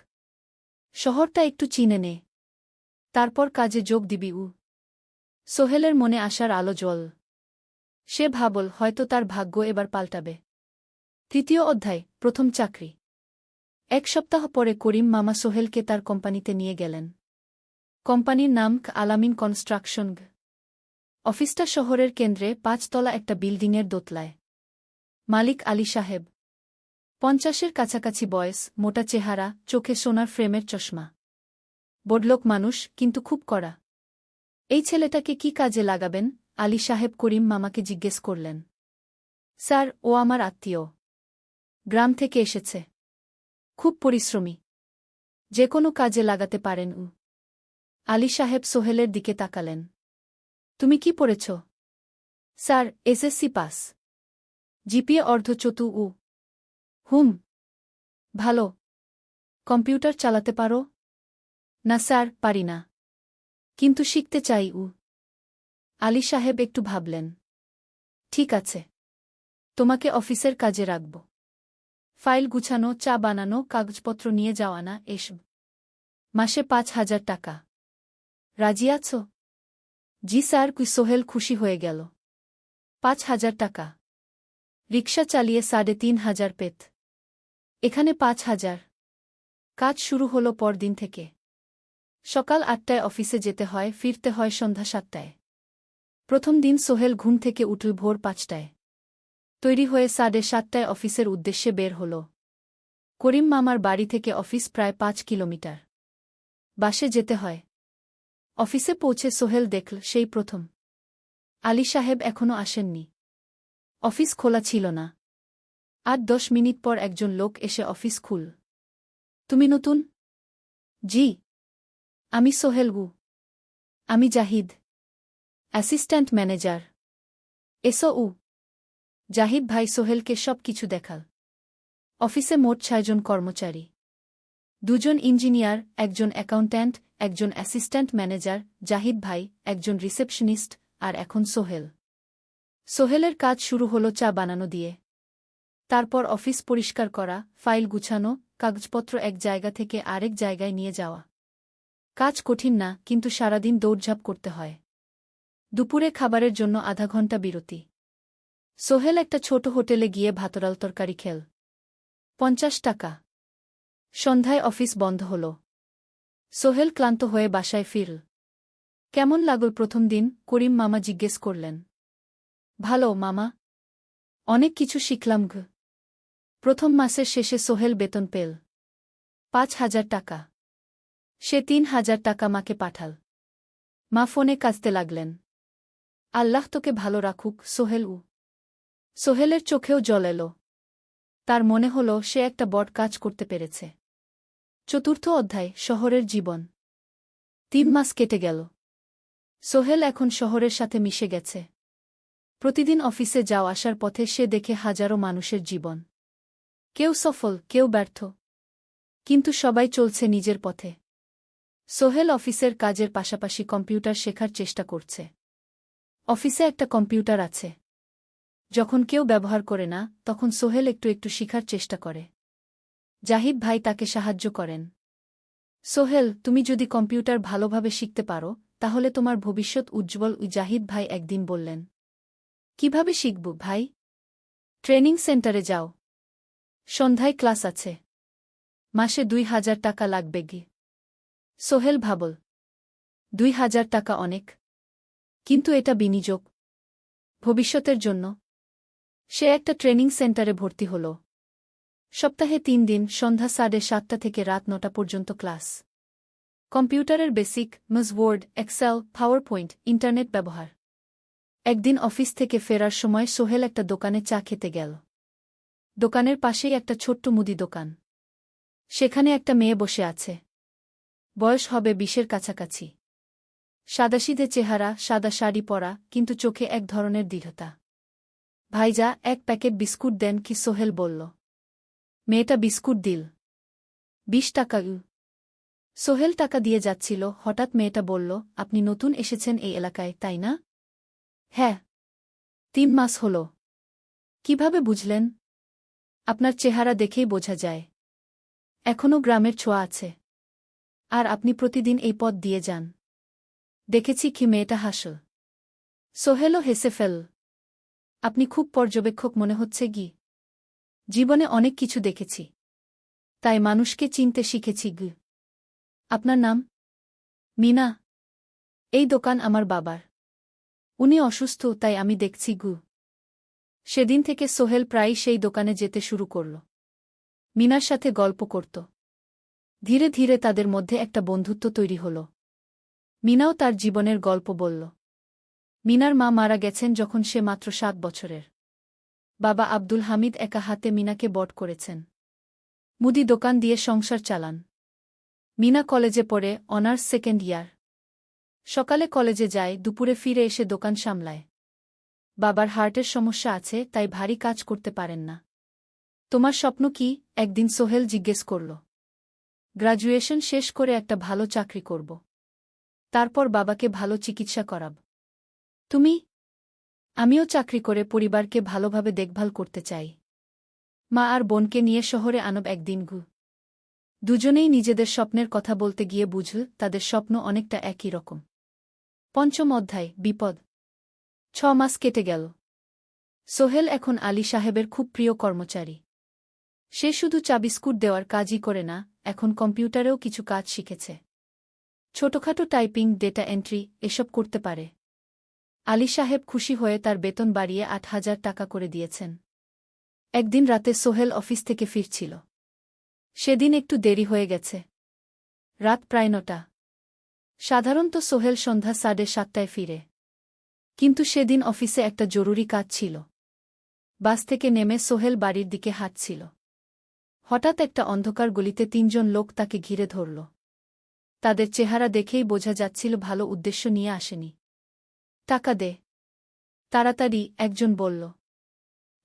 শহরটা একটু চিনে নে। তারপর কাজে যোগ দিবি। সোহেলের মনে আসার আলো জ্বল। সে ভাবল হয়তো তার ভাগ্য এবার পাল্টাবে। 3য় অধ্যায়, প্রথম চাকরি। 1 সপ্তাহ পরে করিম মামা সোহেলকে তার কোম্পানিতে নিয়ে গেলেন। কোম্পানির নাম আলামিন কনস্ট্রাকশন। অফিসটা শহরের কেন্দ্রে 5 তলা একটা বিল্ডিংয়ের দোতলায়। মালিক আলী সাহেব। 50-এর কাছাকাছি বয়স, মোটা চেহারা, চোখে সোনার ফ্রেমের চশমা। বড়লোক মানুষ, কিন্তু খুব কড়া। এই ছেলেটাকে কি কাজে লাগাবেন? আলী সাহেব করিম মামাকে জিজ্ঞেস করলেন। স্যার, ও আমার আত্মীয়। গ্রাম থেকে এসেছে। খুব পরিশ্রমী। যে কোনো কাজে লাগাতে পারেন। আলী সাহেব সোহেলের দিকে তাকালেন। তুমি কি পড়েছ? Sir, SSC pass. জিপিএ অর্ধচতু। হুম। ভালো। কম্পিউটার চালাতে পারো? না স্যার, পারি না। কিন্তু শিখতে চাই। আলী সাহেব একটু ভাবলেন। ঠিক আছে। তোমাকে অফিসের কাজে রাখব। ফাইল গুছানো, চা বানানো, কাগজপত্র নিয়ে যাওয়া, না এসব। মাসে 5,000 টাকা। রাজি আছো? জি স্যার। সোহেল খুশি হয়ে গেল। 5,000 টাকা। রিকশা চালিয়ে 3,500 পেত। এখানে 5,000। কাজ শুরু হলো পরদিন থেকে। সকাল 8টায় অফিসে যেতে হয়, ফিরতে হয় সন্ধ্যা 7টায়। প্রথম দিন সোহেল ঘুম থেকে উঠল ভোর 5টায়। তৈরি হয়ে 7:30টায় অফিসের উদ্দেশ্যে বের হল। করিম মামার বাড়ি থেকে অফিস প্রায় 5 কিলোমিটার। বাসে যেতে হয়। অফিসে পৌঁছে সোহেল দেখল সেই প্রথম আলী সাহেব এখনও আসেননি। অফিস খোলা ছিল না। 8-10 মিনিট পর একজন লোক এসে অফিস খুল। তুমি নতুন? জি। আমি সোহেল গু। আমি জাহিদ, অ্যাসিস্ট্যান্ট ম্যানেজার। এসো। জাহিদ ভাই সোহেলকে সব কিছু দেখাল। অফিসে মোট 6 জন কর্মচারী। 2 জন ইঞ্জিনিয়ার, একজন অ্যাকাউন্ট্যান্ট, একজন অ্যাসিস্ট্যান্ট ম্যানেজার, জাহিদ ভাই, একজন রিসেপশনিস্ট, আর এখন সোহেল। সোহেলের কাজ শুরু হলো চা বানানো দিয়ে। তারপর অফিস পরিষ্কার করা, ফাইল গুছানো, কাগজপত্র এক জায়গা থেকে আরেক জায়গায় নিয়ে যাওয়া। কাজ কঠিন না, কিন্তু সারাদিন দৌড়ঝাঁপ করতে হয়। দুপুরে খাবারের জন্য আধা ঘন্টা বিরতি। সোহেল একটা ছোট হোটেলে গিয়ে ভাতডাল তরকারি খেল। 50 টাকা। সন্ধ্যায় অফিস বন্ধ হল। সোহেল ক্লান্ত হয়ে বাসায় ফিরল। কেমন লাগল প্রথম দিন? করিম মামা জিজ্ঞেস করলেন। ভালো মামা। অনেক কিছু শিখলাম ঘ। প্রথম মাসের শেষে সোহেল বেতন পেল ৫,০০০ টাকা। সে ৩,০০০ টাকা মাকে পাঠাল। মা ফোনে কাঁদতে লাগলেন। আল্লাহ তোকে ভালো রাখুক সোহেল। সোহেলের চোখেও জল এল। তার মনে হল সে একটা বড় কাজ করতে পেরেছে। চতুর্থ অধ্যায়, শহরের জীবন। ৩ মাস কেটে গেল। সোহেল এখন শহরের সাথে মিশে গেছে। প্রতিদিন অফিসে যাওয়া আসার পথে সে দেখে হাজারো মানুষের জীবন। কেউ সফল, কেউ ব্যর্থ, কিন্তু সবাই চলছে নিজের পথে। সোহেল অফিসের কাজের পাশাপাশি কম্পিউটার শেখার চেষ্টা করছে। অফিসে একটা কম্পিউটার আছে। যখন কেউ ব্যবহার করে না, তখন সোহেল একটু একটু শিখার চেষ্টা করে। জাহিদ ভাই তাকে সাহায্য করেন। সোহেল, তুমি যদি কম্পিউটার ভালোভাবে শিখতে পারো, তাহলে তোমার ভবিষ্যৎ উজ্জ্বল। জাহিদ ভাই একদিন বললেন। কিভাবে শিখব ভাই? ট্রেনিং সেন্টারে যাও। সন্ধ্যায় ক্লাস আছে। মাসে ২,০০০ টাকা লাগবে গি। সোহেল ভাবল, ২,০০০ টাকা অনেক, কিন্তু এটা বিনিয়োগ, ভবিষ্যতের জন্য। সে একটা ট্রেনিং সেন্টারে ভর্তি হল। সপ্তাহে ৩ দিন, সন্ধ্যা ৭:৩০ থেকে রাত ৯টা পর্যন্ত ক্লাস। কম্পিউটারের basic, Word, Excel, PowerPoint, internet ব্যবহার। একদিন অফিস থেকে ফেরার সময় সোহেল একটা দোকানে চা খেতে গেল। দোকানের পাশেই একটা ছোট্ট মুদি দোকান। সেখানে একটা মেয়ে বসে আছে। বয়স হবে ২০-এর কাছাকাছি। সাদাসিধে চেহারা, সাদা শাড়ি পরা, কিন্তু চোখে এক ধরনের দৃঢ়তা। ভাইজা, এক প্যাকেট বিস্কুট দেন কি? সোহেল বলল। মেয়েটা বিস্কুট দিল। ২০ টাকা। সোহেল টাকা দিয়ে যাচ্ছিল, হঠাৎ মেয়েটা বলল, আপনি নতুন এসেছেন এই এলাকায়, তাই না? হ্যাঁ। ৩ মাস হল। কিভাবে বুঝলেন? আপনার চেহারা দেখেই বোঝা যায়। এখনও গ্রামের ছোঁয়া আছে। আর আপনি প্রতিদিন এই পথ দিয়ে যান। দেখেছি কি? মেয়েটা হাসল। সোহেলও হেসে ফেল। আপনি খুব পর্যবেক্ষক মনে হচ্ছে গি। জীবনে অনেক কিছু দেখেছি, তাই মানুষকে চিনতে শিখেছি গি। আপনার নাম? মিনা। এই দোকান আমার বাবার। উনি অসুস্থ, তাই আমি দেখছি গু। সেদিন থেকে সোহেল প্রায়ই সেই দোকানে যেতে শুরু করল। মিনার সাথে গল্প করত। ধীরে ধীরে তাদের মধ্যে একটা বন্ধুত্ব তৈরি হল। মিনাও তার জীবনের গল্প বলল। মিনার মা মারা গেছেন যখন সে মাত্র ৭ বছরের। বাবা আব্দুল হামিদ একা হাতে মিনাকে বড় করেছেন। মুদি দোকান দিয়ে সংসার চালান। মিনা কলেজে পড়ে, অনার্স সেকেন্ড ইয়ার। সকালে কলেজে যায়, দুপুরে ফিরে এসে দোকান সামলায়। বাবার হার্টের সমস্যা আছে, তাই ভারী কাজ করতে পারেন না। তোমার স্বপ্ন কি? একদিন সোহেল জিজ্ঞেস করল। গ্র্যাজুয়েশন শেষ করে একটা ভালো চাকরি করব। তারপর বাবাকে ভালো চিকিৎসা করাব। তুমি? আমিও চাকরি করে পরিবারকে ভালোভাবে দেখভাল করতে চাই। মা আর বোনকে নিয়ে শহরে আনব একদিন গু। দুজনেই নিজেদের স্বপ্নের কথা বলতে গিয়ে বুঝল তাদের স্বপ্ন অনেকটা একই রকম। পঞ্চম অধ্যায়, বিপদ। ৬ মাস কেটে গেল। সোহেল এখন আলী সাহেবের খুব প্রিয় কর্মচারী। সে শুধু চা বিস্কুট দেওয়ার কাজই করে না, এখন কম্পিউটারেও কিছু কাজ শিখেছে। ছোটখাটো টাইপিং, ডেটা এন্ট্রি, এসব করতে পারে। আলী সাহেব খুশি হয়ে তার বেতন বাড়িয়ে ৮,০০০ টাকা করে দিয়েছেন। একদিন রাতে সোহেল অফিস থেকে ফিরছিল। সেদিন একটু দেরি হয়ে গেছে। রাত প্রায় ৯টা। সাধারণত সোহেল সন্ধ্যা ৭:৩০ ফিরে। কিন্তু সেদিন অফিসে একটা জরুরি কাজ ছিল। বাস থেকে নেমে সোহেল বাড়ির দিকে হাঁটছিল। হঠাৎ একটা অন্ধকার গলিতে ৩ জন লোক তাকে ঘিরে ধরল। তাদের চেহারা দেখেই বোঝা যাচ্ছিল ভালো উদ্দেশ্য নিয়ে আসেনি। টাকা দে তাড়াতাড়ি, একজন বলল।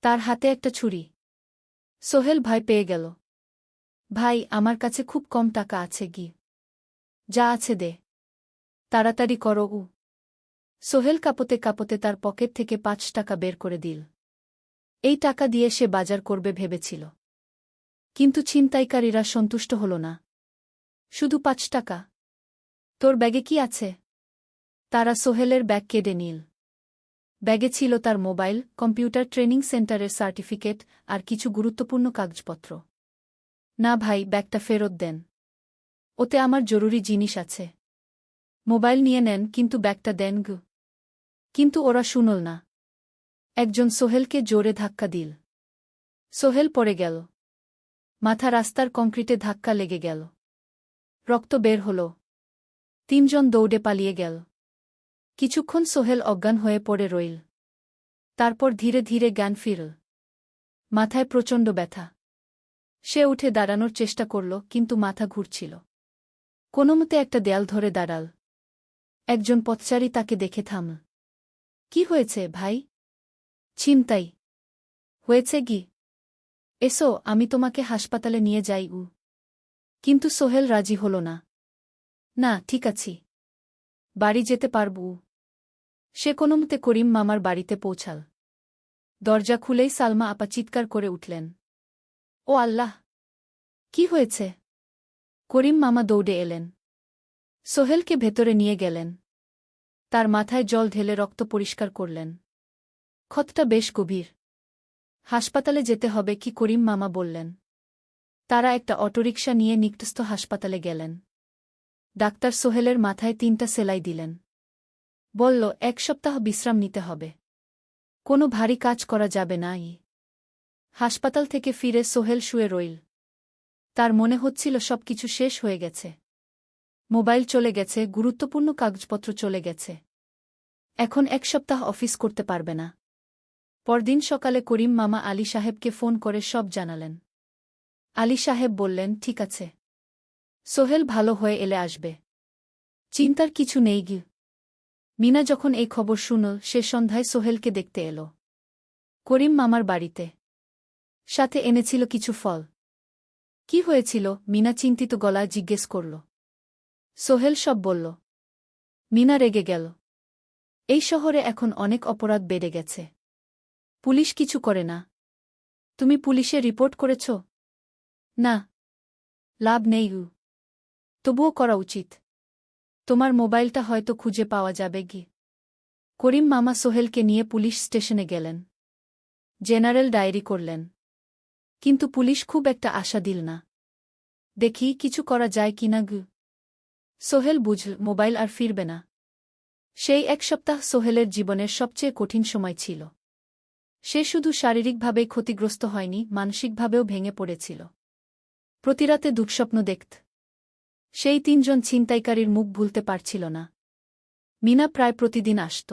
তার হাতে একটা ছুরি। সোহেল ভয় পেয়ে গেল। ভাই, আমার কাছে খুব কম টাকা আছে গি। যা আছে দে। তাড়াতাড়ি করো। সোহেল কাঁপতে কাঁপতে তার পকেট থেকে ৫ টাকা বের করে দিল। এই টাকা দিয়ে সে বাজার করবে ভেবেছিল। কিন্তু ছিনতাইকারীরা সন্তুষ্ট হল না। শুধু ৫ টাকা? তোর ব্যাগে কি আছে? তারা সোহেলের ব্যাগ কেড়ে নিল। ব্যাগে ছিল তার মোবাইল, কম্পিউটার ট্রেনিং সেন্টারের সার্টিফিকেট আর কিছু গুরুত্বপূর্ণ কাগজপত্র। না ভাই, ব্যাগটা ফেরত দেন। ওতে আমার জরুরি জিনিস আছে। মোবাইল নিয়ে নেন, কিন্তু ব্যাগটা দেন গু। কিন্তু ওরা শুনল না। একজন সোহেলকে জোরে ধাক্কা দিল। সোহেল পড়ে গেল। মাথা রাস্তার কংক্রিটে ধাক্কা লেগে গেল। রক্ত বের হল। তিনজন দৌড়ে পালিয়ে গেল। কিছুক্ষণ সোহেল অজ্ঞান হয়ে পড়ে রইল। তারপর ধীরে ধীরে জ্ঞান ফিরল। মাথায় প্রচণ্ড ব্যথা। সে উঠে দাঁড়ানোর চেষ্টা করল, কিন্তু মাথা ঘুরছিল। কোনোমতে একটা দেয়াল ধরে দাঁড়াল। একজন পথচারী তাকে দেখে থামল। কি হয়েছে ভাই? ছিনতাই হয়েছে কি? এসো, আমি তোমাকে হাসপাতালে নিয়ে যাই। কিন্তু সোহেল রাজি হল না। না, ঠিক আছি, বাড়ি যেতে পারব। সে কোনোমতে করিম মামার বাড়িতে পৌঁছাল। দরজা খুলেই সালমা আপা চিৎকার করে উঠলেন। ও আল্লাহ! কি হয়েছে? করিম মামা দৌড়ে এলেন। সোহেলকে ভেতরে নিয়ে গেলেন। তার মাথায় জল ঢেলে রক্ত পরিষ্কার করলেন। ক্ষতটা বেশ গভীর। হাসপাতালে যেতে হবে কি? করিম মামা বললেন। তারা একটা অটোরিকশা নিয়ে নিকটস্থ হাসপাতালে গেলেন। ডাক্তার সোহেলের মাথায় 3টা সেলাই দিলেন। বলল, 1 সপ্তাহ বিশ্রাম নিতে হবে। কোনো ভারী কাজ করা যাবে না। হাসপাতাল থেকে ফিরে সোহেল শুয়ে রইল। তার মনে হচ্ছিল সবকিছু শেষ হয়ে গেছে। মোবাইল চলে গেছে, গুরুত্বপূর্ণ কাগজপত্র চলে গেছে। এখন 1 সপ্তাহ অফিস করতে পারবে না। পরদিন সকালে করিম মামা আলী সাহেবকে ফোন করে সব জানালেন। আলী সাহেব বললেন, ঠিক আছে, সোহেল ভালো হয়ে এলে আসবে, চিন্তার কিছু নেই গি। মিনা যখন এই খবর শুনল, সে সন্ধ্যায় সোহেলকে দেখতে এল করিম মামার বাড়িতে। সাথে এনেছিল কিছু ফল। কি হয়েছিল? মিনা চিন্তিত গলায় জিজ্ঞেস করল। সোহেল সব বলল। মিনা রেগে গেল। এই শহরে এখন অনেক অপরাধ বেড়ে গেছে। পুলিশ কিছু করে না। তুমি পুলিশে রিপোর্ট করেছ? না, লাভ নেই। তবুও করা উচিত। তোমার মোবাইলটা হয়তো খুঁজে পাওয়া যাবে গি। করিম মামা সোহেলকে নিয়ে পুলিশ স্টেশনে গেলেন। জেনারেল ডায়েরি করলেন। কিন্তু পুলিশ খুব একটা আশা দিল না। দেখি কিছু করা যায় কিনা গু। সোহেল বুঝল মোবাইল আর ফিরবে না। সেই 1 সপ্তাহ সোহেলের জীবনের সবচেয়ে কঠিন সময় ছিল। সে শুধু শারীরিকভাবেই ক্ষতিগ্রস্ত হয়নি, মানসিকভাবেও ভেঙে পড়েছিল। প্রতিরাতে দুঃস্বপ্ন দেখত। সেই 3জন ছিনতাইকারীর মুখ ভুলতে পারছিল না। মিনা প্রায় প্রতিদিন আসত।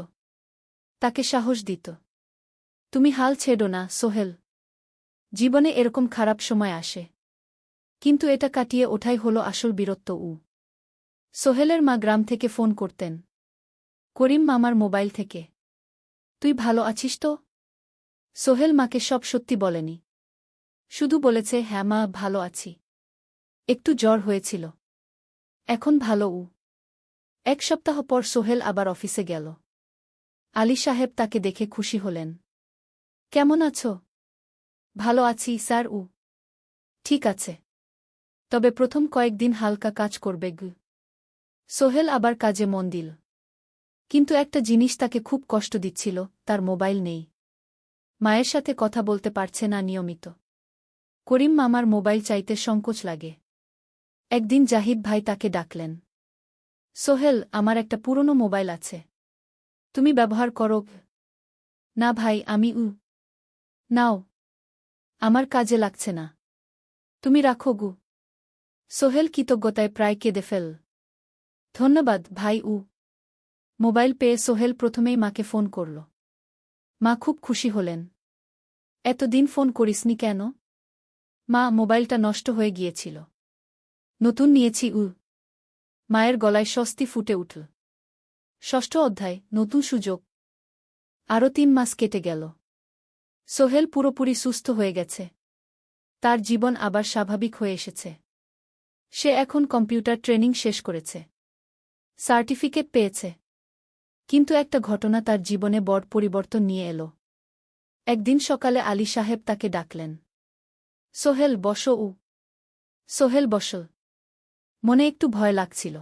তাকে সাহস দিত। তুমি হাল ছেড়ো না সোহেল। জীবনে এরকম খারাপ সময় আসে। কিন্তু এটা কাটিয়ে ওঠাই হলো আসল বীরত্ব। সোহেলের মা গ্রাম থেকে ফোন করতেন। করিম মামার মোবাইল থেকে। তুই ভালো আছিস তো? সোহেল মাকে সব সত্যি বলেনি। শুধু বলেছে, হ্যাঁ মা, ভালো আছি। একটু জ্বর হয়েছিল। এখন ভালো। 1 সপ্তাহ পর সোহেল আবার অফিসে গেল। আলী সাহেব তাকে দেখে খুশি হলেন। কেমন আছো? ভালো আছি স্যার। ঠিক আছে, তবে প্রথম কয়েকদিন হালকা কাজ করবে গু। সোহেল আবার কাজে মন দিল। কিন্তু একটা জিনিস তাকে খুব কষ্ট দিচ্ছিল, তার মোবাইল নেই। মায়ের সাথে কথা বলতে পারছে না নিয়মিত। করিম মামার মোবাইল চাইতে সংকোচ লাগে। একদিন জাহিদ ভাই তাকে ডাকলেন। সোহেল, আমার একটা পুরনো মোবাইল আছে, তুমি ব্যবহার করো? না ভাই, আমি নাও, আমার কাজে লাগছে না, তুমি রাখো গু। সোহেল কৃতজ্ঞতায় প্রায় কেঁদে ফেল। ধন্যবাদ ভাই। মোবাইল পেয়ে সোহেল প্রথমেই মাকে ফোন করল। মা খুব খুশি হলেন। এতদিন ফোন করিসনি কেন? মা, মোবাইলটা নষ্ট হয়ে গিয়েছিল, নতুন নিয়েছি। মায়ের গলায় স্বস্তি ফুটে উঠল। 6ষ্ঠ অধ্যায়, নতুন সুযোগ। আরও 3 মাস কেটে গেল। সোহেল পুরোপুরি সুস্থ হয়ে গেছে। তার জীবন আবার স্বাভাবিক হয়ে এসেছে। সে এখন কম্পিউটার ট্রেনিং শেষ করেছে, সার্টিফিকেট পেয়েছে। কিন্তু একটা ঘটনা তার জীবনে বড় পরিবর্তন নিয়ে এল। একদিন সকালে আলী সাহেব তাকে ডাকলেন। সোহেল, বসো। সোহেল বসল। মনে একটু ভয় লাগছিল।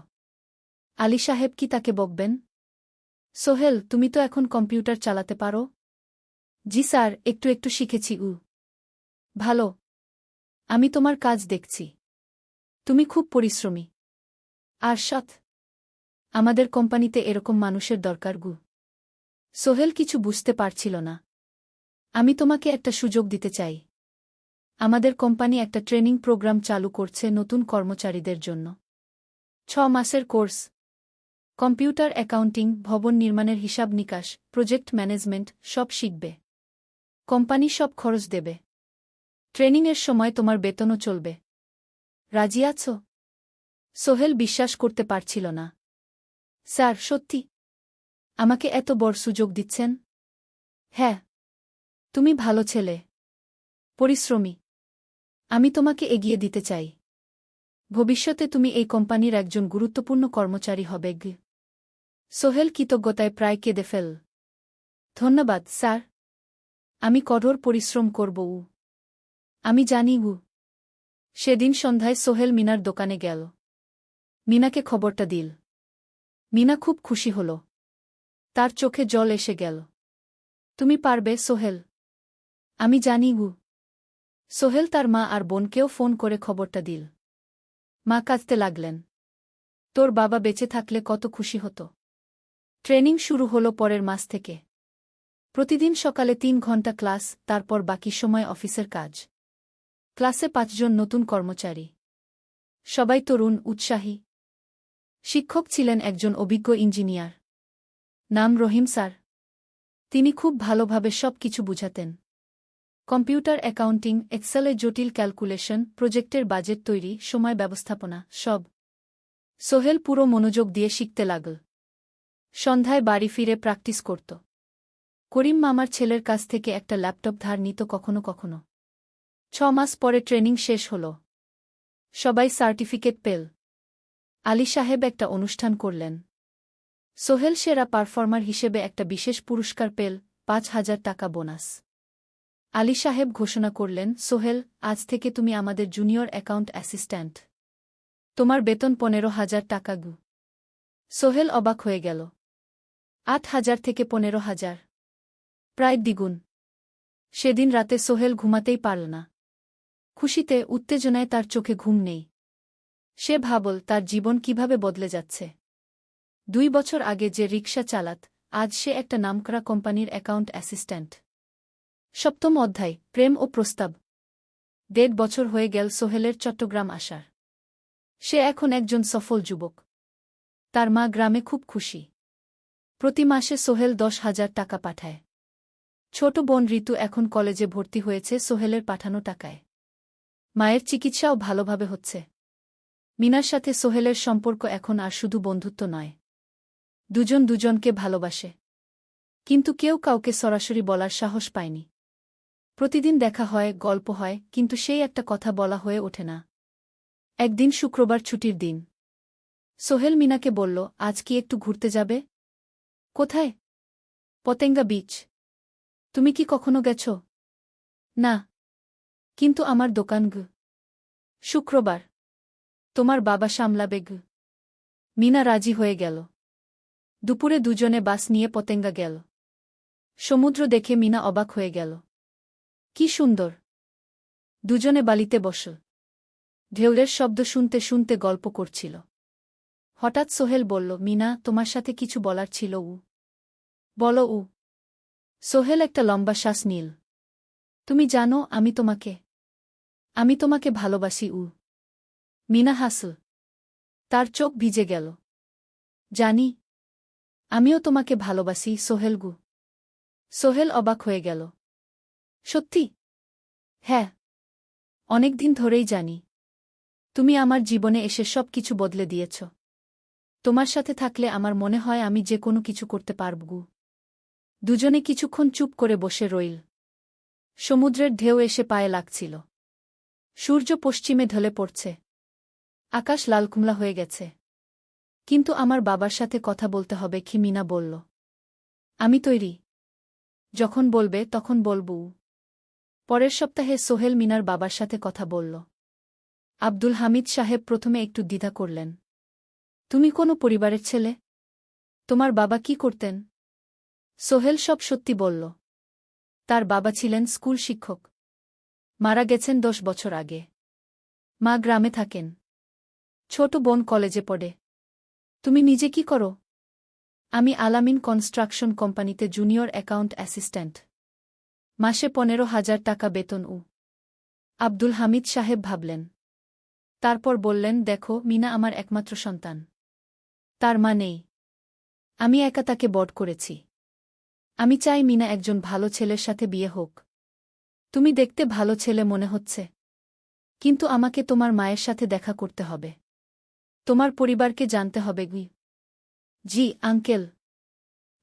আলী সাহেব কি তাকে বকবেন? সোহেল, তুমি তো এখন কম্পিউটার চালাতে পারো? জি স্যার, একটু একটু শিখেছি। ভালো, আমি তোমার কাজ দেখছি। তুমি খুব পরিশ্রমী আর সৎ। আমাদের কোম্পানিতে এরকম মানুষের দরকার গু। সোহেল কিছু বুঝতে পারছিল না। আমি তোমাকে একটা সুযোগ দিতে চাই। আমাদের কোম্পানি একটা ট্রেনিং প্রোগ্রাম চালু করছে নতুন কর্মচারীদের জন্য। 6 মাসের কোর্স। কম্পিউটার অ্যাকাউন্টিং, ভবন নির্মাণের হিসাব নিকাশ, প্রজেক্ট ম্যানেজমেন্ট সব শিখবে। কোম্পানি সব খরচ দেবে। ট্রেনিংয়ের সময় তোমার বেতনও চলবে। রাজি আছো? সোহেল বিশ্বাস করতে পারছিল না। স্যার, সত্যি? আমাকে এত বড় সুযোগ দিচ্ছেন? হ্যাঁ। তুমি ভালো ছেলে, পরিশ্রমী। আমি তোমাকে এগিয়ে দিতে চাই। ভবিষ্যতে তুমি এই কোম্পানির একজন গুরুত্বপূর্ণ কর্মচারী হবে। সোহেল কৃতজ্ঞতায় প্রায় কেঁদে ফেল। ধন্যবাদ স্যার। আমি কঠোর পরিশ্রম করব। আমি জানি। সেদিন সন্ধ্যায় সোহেল মিনার দোকানে গেল। মিনাকে খবরটা দিল। মিনা খুব খুশি হল। তার চোখে জল এসে গেল। তুমি পারবে সোহেল। আমি জানি। সোহেল তার মা আর বোনকেও ফোন করে খবরটা দিল। মা কাঁদতে লাগলেন। তোর বাবা বেঁচে থাকলে কত খুশি হতো। ট্রেনিং শুরু হলো পরের মাস থেকে। প্রতিদিন সকালে 3 ঘন্টা ক্লাস, তারপর বাকি সময় অফিসের কাজ। ক্লাসে 5 জন নতুন কর্মচারী। সবাই তরুণ, উৎসাহী। শিক্ষক ছিলেন একজন অভিজ্ঞ ইঞ্জিনিয়ার। নাম রহিম স্যার। তিনি খুব ভালোভাবে সব কিছু বুঝাতেন। কম্পিউটার অ্যাকাউন্টিং, এক্সেলে জটিল ক্যালকুলেশন, প্রজেক্টের বাজেট তৈরি, সময় ব্যবস্থাপনা সব। সোহেল পুরো মনোযোগ দিয়ে শিখতে লাগল। সন্ধ্যায় বাড়ি ফিরে প্র্যাকটিস করত। করিম মামার ছেলের কাছ থেকে একটা ল্যাপটপ ধার নিত কখনো কখনো। 6 মাস পরে ট্রেনিং শেষ হল। সবাই সার্টিফিকেট পেল। আলী সাহেব একটা অনুষ্ঠান করলেন। সোহেল সেরা পারফর্মার হিসেবে একটা বিশেষ পুরস্কার পেল, 5,000 টাকা বোনাস। আলী সাহেব ঘোষণা করলেন, সোহেল, আজ থেকে তুমি আমাদের জুনিয়র অ্যাকাউন্ট অ্যাসিস্ট্যান্ট। তোমার বেতন 15,000 টাকা। সোহেল অবাক হয়ে গেল। 8,000 থেকে 15,000, প্রায় দ্বিগুণ। সেদিন রাতে সোহেল ঘুমাতেই পারল না। খুশিতে, উত্তেজনায় তার চোখে ঘুম নেই। সে ভাবল তার জীবন কিভাবে বদলে যাচ্ছে। 2 বছর আগে যে রিকশা চালাত, আজ সে একটা নামকরা কোম্পানির অ্যাকাউন্ট অ্যাসিস্ট্যান্ট। 7ম অধ্যায়, প্রেম ও প্রস্তাব। 1.5 বছর হয়ে গেল সোহেলের চট্টগ্রাম আসার। সে এখন একজন সফল যুবক। তার মা গ্রামে খুব খুশি। প্রতি মাসে সোহেল 10,000 টাকা পাঠায়। ছোট বোন ঋতু এখন কলেজে ভর্তি হয়েছে সোহেলের পাঠানো টাকায়। মায়ের চিকিৎসাও ভালোভাবে হচ্ছে। মিনার সাথে সোহেলের সম্পর্ক এখন আর শুধু বন্ধুত্ব নয়। দুজন দুজনকে ভালোবাসে। কিন্তু কেউ কাউকে সরাসরি বলার সাহস পায়নি। প্রতিদিন দেখা হয়, গল্প হয়, কিন্তু সেই একটা কথা বলা হয়ে ওঠে না। একদিন শুক্রবার ছুটির দিন। সোহেল মিনাকে বলল, আজ কি একটু ঘুরতে যাবে? কোথায়? পতেঙ্গা বিচ। তুমি কি কখনো গেছ? না। কিন্তু আমার দোকান। শুক্রবার। তোমার বাবা সামলাবে। মিনা রাজি হয়ে গেল। দুপুরে দুজনে বাস নিয়ে পতেঙ্গা গেল। সমুদ্র দেখে মিনা অবাক হয়ে গেল। কি সুন্দর। দুজনে বালিতে বসল। ঢেউয়ের শব্দ শুনতে শুনতে গল্প করছিল। হঠাৎ সোহেল বলল, মিনা, তোমার সাথে কিছু বলার ছিল। বলো। সোহেল একটা লম্বা শ্বাস নিল। তুমি জানো, আমি তোমাকে ভালোবাসি। মিনা হাসল। তার চোখ ভিজে গেল। জানি। আমিও তোমাকে ভালোবাসি সোহেল। সোহেল অবাক হয়ে গেল। সত্যি? হ্যাঁ। অনেকদিন ধরেই জানি। তুমি আমার জীবনে এসে সব কিছু বদলে দিয়েছ। তোমার সাথে থাকলে আমার মনে হয় আমি যে কোনো কিছু করতে পারব। দুজনে কিছুক্ষণ চুপ করে বসে রইল। সমুদ্রের ঢেউ এসে পায়ে লাগছিল। সূর্য পশ্চিমে ঢলে পড়ছে। আকাশ লালকুমলা হয়ে গেছে। কিন্তু আমার বাবার সাথে কথা বলতে হবে কি? মিনা বলল। আমি তৈরি। যখন বলবে তখন বলব। পরের সপ্তাহে সোহেল মিনার বাবার সাথে কথা বলল। আব্দুল হামিদ সাহেব প্রথমে একটু দ্বিধা করলেন। তুমি কোনো পরিবারের ছেলে? তোমার বাবা কি করতেন? সোহেল সব সত্যি বলল। তার বাবা ছিলেন স্কুল শিক্ষক। মারা গেছেন 10 বছর আগে। মা গ্রামে থাকেন। ছোট বোন কলেজে পড়ে। তুমি নিজে কি করো? আমি আলামিন কনস্ট্রাকশন কোম্পানিতে জুনিয়র অ্যাকাউন্ট অ্যাসিস্ট্যান্ট। মাসে 15,000 টাকা বেতন। আব্দুল হামিদ সাহেব ভাবলেন। তারপর বললেন, দেখো, মিনা আমার একমাত্র সন্তান। তার মা নেই। আমি একা তাকে বড় করেছি। আমি চাই মিনা একজন ভালো ছেলের সাথে বিয়ে হোক। তুমি দেখতে ভালো ছেলে মনে হচ্ছে। কিন্তু আমাকে তোমার মায়ের সাথে দেখা করতে হবে। তোমার পরিবারকে জানতে হবে। জি আঙ্কেল,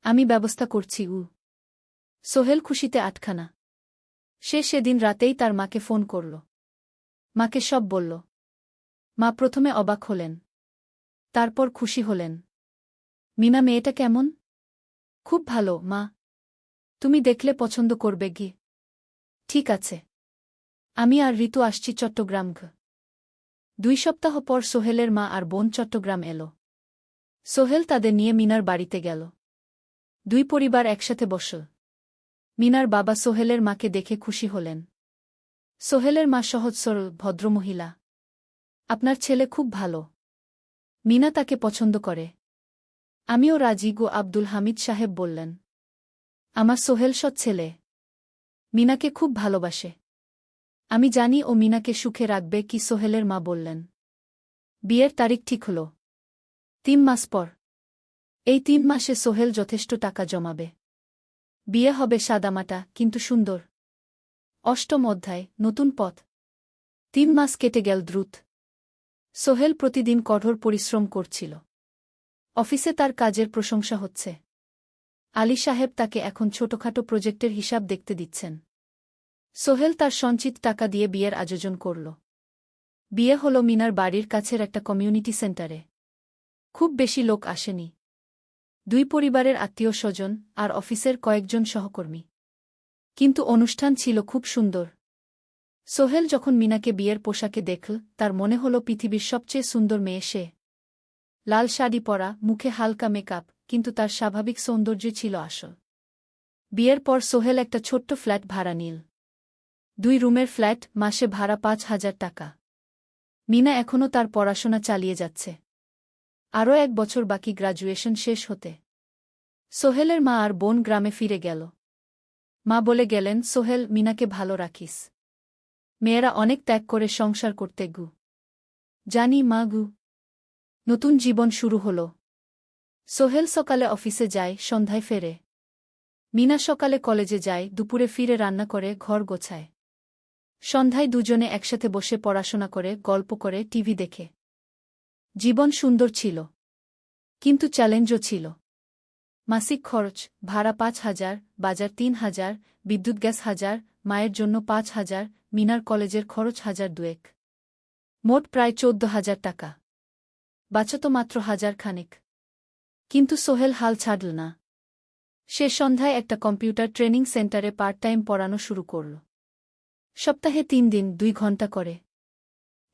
আমি ব্যবস্থা করছি। সোহেল খুশিতে আটখানা। সে সেদিন রাতেই তার মাকে ফোন করল। মাকে সব বলল। মা প্রথমে অবাক হলেন। তারপর খুশি হলেন। মিনা মেয়েটা কেমন? খুব ভালো মা। তুমি দেখলে পছন্দ করবে। ঠিক আছে। আমি আর ঋতু আসছি চট্টগ্রাম। 2 সপ্তাহ পর সোহেলের মা আর বোন চট্টগ্রাম এলো। সোহেল তাদের নিয়ে মিনার বাড়িতে গেল। 2 পরিবার একসাথে বসল। মিনার বাবা সোহেলের মাকে দেখে খুশি হলেন। সোহেলের মা সহজ সরল ভদ্রমহিলা। আপনার ছেলে খুব ভালো। মিনা তাকে পছন্দ করে। আমিও রাজি। আব্দুল হামিদ সাহেব বললেন। আমার সোহেল সৎ ছেলে। মিনাকে খুব ভালোবাসে। আমি জানি ও মিনাকে সুখে রাখবে। কি সোহেলের মা বললেন। বিয়ের তারিখ ঠিক হল 3 মাস পর। এই 3 মাসে সোহেল যথেষ্ট টাকা জমাবে। বিয়ে হবে সাদামাটা কিন্তু সুন্দর। 8ম অধ্যায়, নতুন পথ। 3 মাস কেটে গেল দ্রুত। সোহেল প্রতিদিন কঠোর পরিশ্রম করছিল। অফিসে তার কাজের প্রশংসা হচ্ছে। আলী সাহেব তাকে এখন ছোটখাটো প্রজেক্টের হিসাব দেখতে দিচ্ছেন। সোহেল তার সঞ্চিত টাকা দিয়ে বিয়ের আয়োজন করল। বিয়ে হল মিনার বাড়ির কাছের একটা কমিউনিটি সেন্টারে। খুব বেশি লোক আসেনি। 2 পরিবারের আত্মীয় স্বজন আর অফিসের কয়েকজন সহকর্মী। কিন্তু অনুষ্ঠান ছিল খুব সুন্দর। সোহেল যখন মিনাকে বিয়ের পোশাকে দেখল, তার মনে হল পৃথিবীর সবচেয়ে সুন্দর মেয়ে সে। লাল শাড়ি পরা, মুখে হালকা মেকআপ, কিন্তু তার স্বাভাবিক সৌন্দর্য ছিল আসল। বিয়ের পর সোহেল একটা ছোট্ট ফ্ল্যাট ভাড়া নিল। 2 রুমের ফ্ল্যাট, মাসে ভাড়া 5,000 টাকা। মিনা এখনও তার পড়াশোনা চালিয়ে যাচ্ছে। আরও 1 বছর বাকি গ্র্যাজুয়েশন শেষ হতে। সোহেলের মা আর বোন গ্রামে ফিরে গেল। মা বলে গেলেন, সোহেল, মিনাকে ভালো রাখিস। মেয়েরা অনেক ত্যাগ করে সংসার করতে। জানি মা। নতুন জীবন শুরু হল। সোহেল সকালে অফিসে যায়, সন্ধ্যায় ফেরে। মিনা সকালে কলেজে যায়, দুপুরে ফিরে রান্না করে, ঘর গোছায়। সন্ধ্যায় দুজনে একসাথে বসে পড়াশোনা করে, গল্প করে, টিভি দেখে। জীবন সুন্দর ছিল। কিন্তু চ্যালেঞ্জও ছিল। মাসিক খরচ, ভাড়া 5,000, বাজার 3,000, বিদ্যুৎ গ্যাস 1,000, মায়ের জন্য 5,000, মিনার কলেজের খরচ 1,200। মোট প্রায় 14,000 টাকা। বাঁচত মাত্র 1,000 খানেক। কিন্তু সোহেল হাল ছাড়ল না। সে সন্ধ্যায় একটা কম্পিউটার ট্রেনিং সেন্টারে পার্ট টাইম পড়ানো শুরু করল। সপ্তাহে 3 দিন 2 ঘন্টা করে।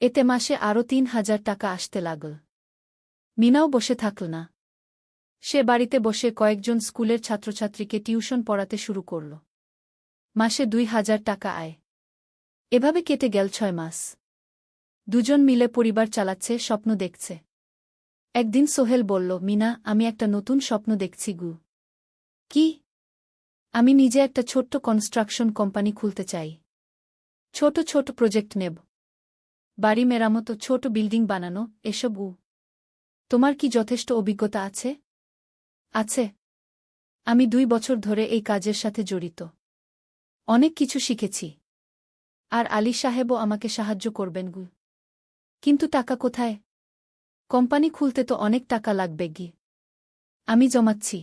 এতে মাসে আরও 3,000 টাকা আসতে লাগল। মিনাও বসে থাকল না। সে বাড়িতে বসে কয়েকজন স্কুলের ছাত্রছাত্রীকে টিউশন পড়াতে শুরু করল। মাসে 2,000 টাকা আয়। এভাবে কেটে গেল 6 মাস। দুজন মিলে পরিবার চালাচ্ছে, স্বপ্ন দেখছে। একদিন সোহেল বলল, মিনা, আমি একটা নতুন স্বপ্ন দেখছি। কি? আমি নিজে একটা ছোট্ট কনস্ট্রাকশন কোম্পানি খুলতে চাই। ছোট ছোট প্রজেক্ট নেব। বাড়ি মেরামত, ছোট বিল্ডিং বানানো, এসব। তোমার কি যথেষ্ট অভিজ্ঞতা আছে? আছে। আমি 2 বছর ধরে এই কাজের সাথে জড়িত। অনেক কিছু শিখেছি। আর আলী সাহেবও আমাকে সাহায্য করবেন। কিন্তু টাকা কোথায়? কোম্পানি খুলতে তো অনেক টাকা লাগবে। আমি জমাচ্ছি।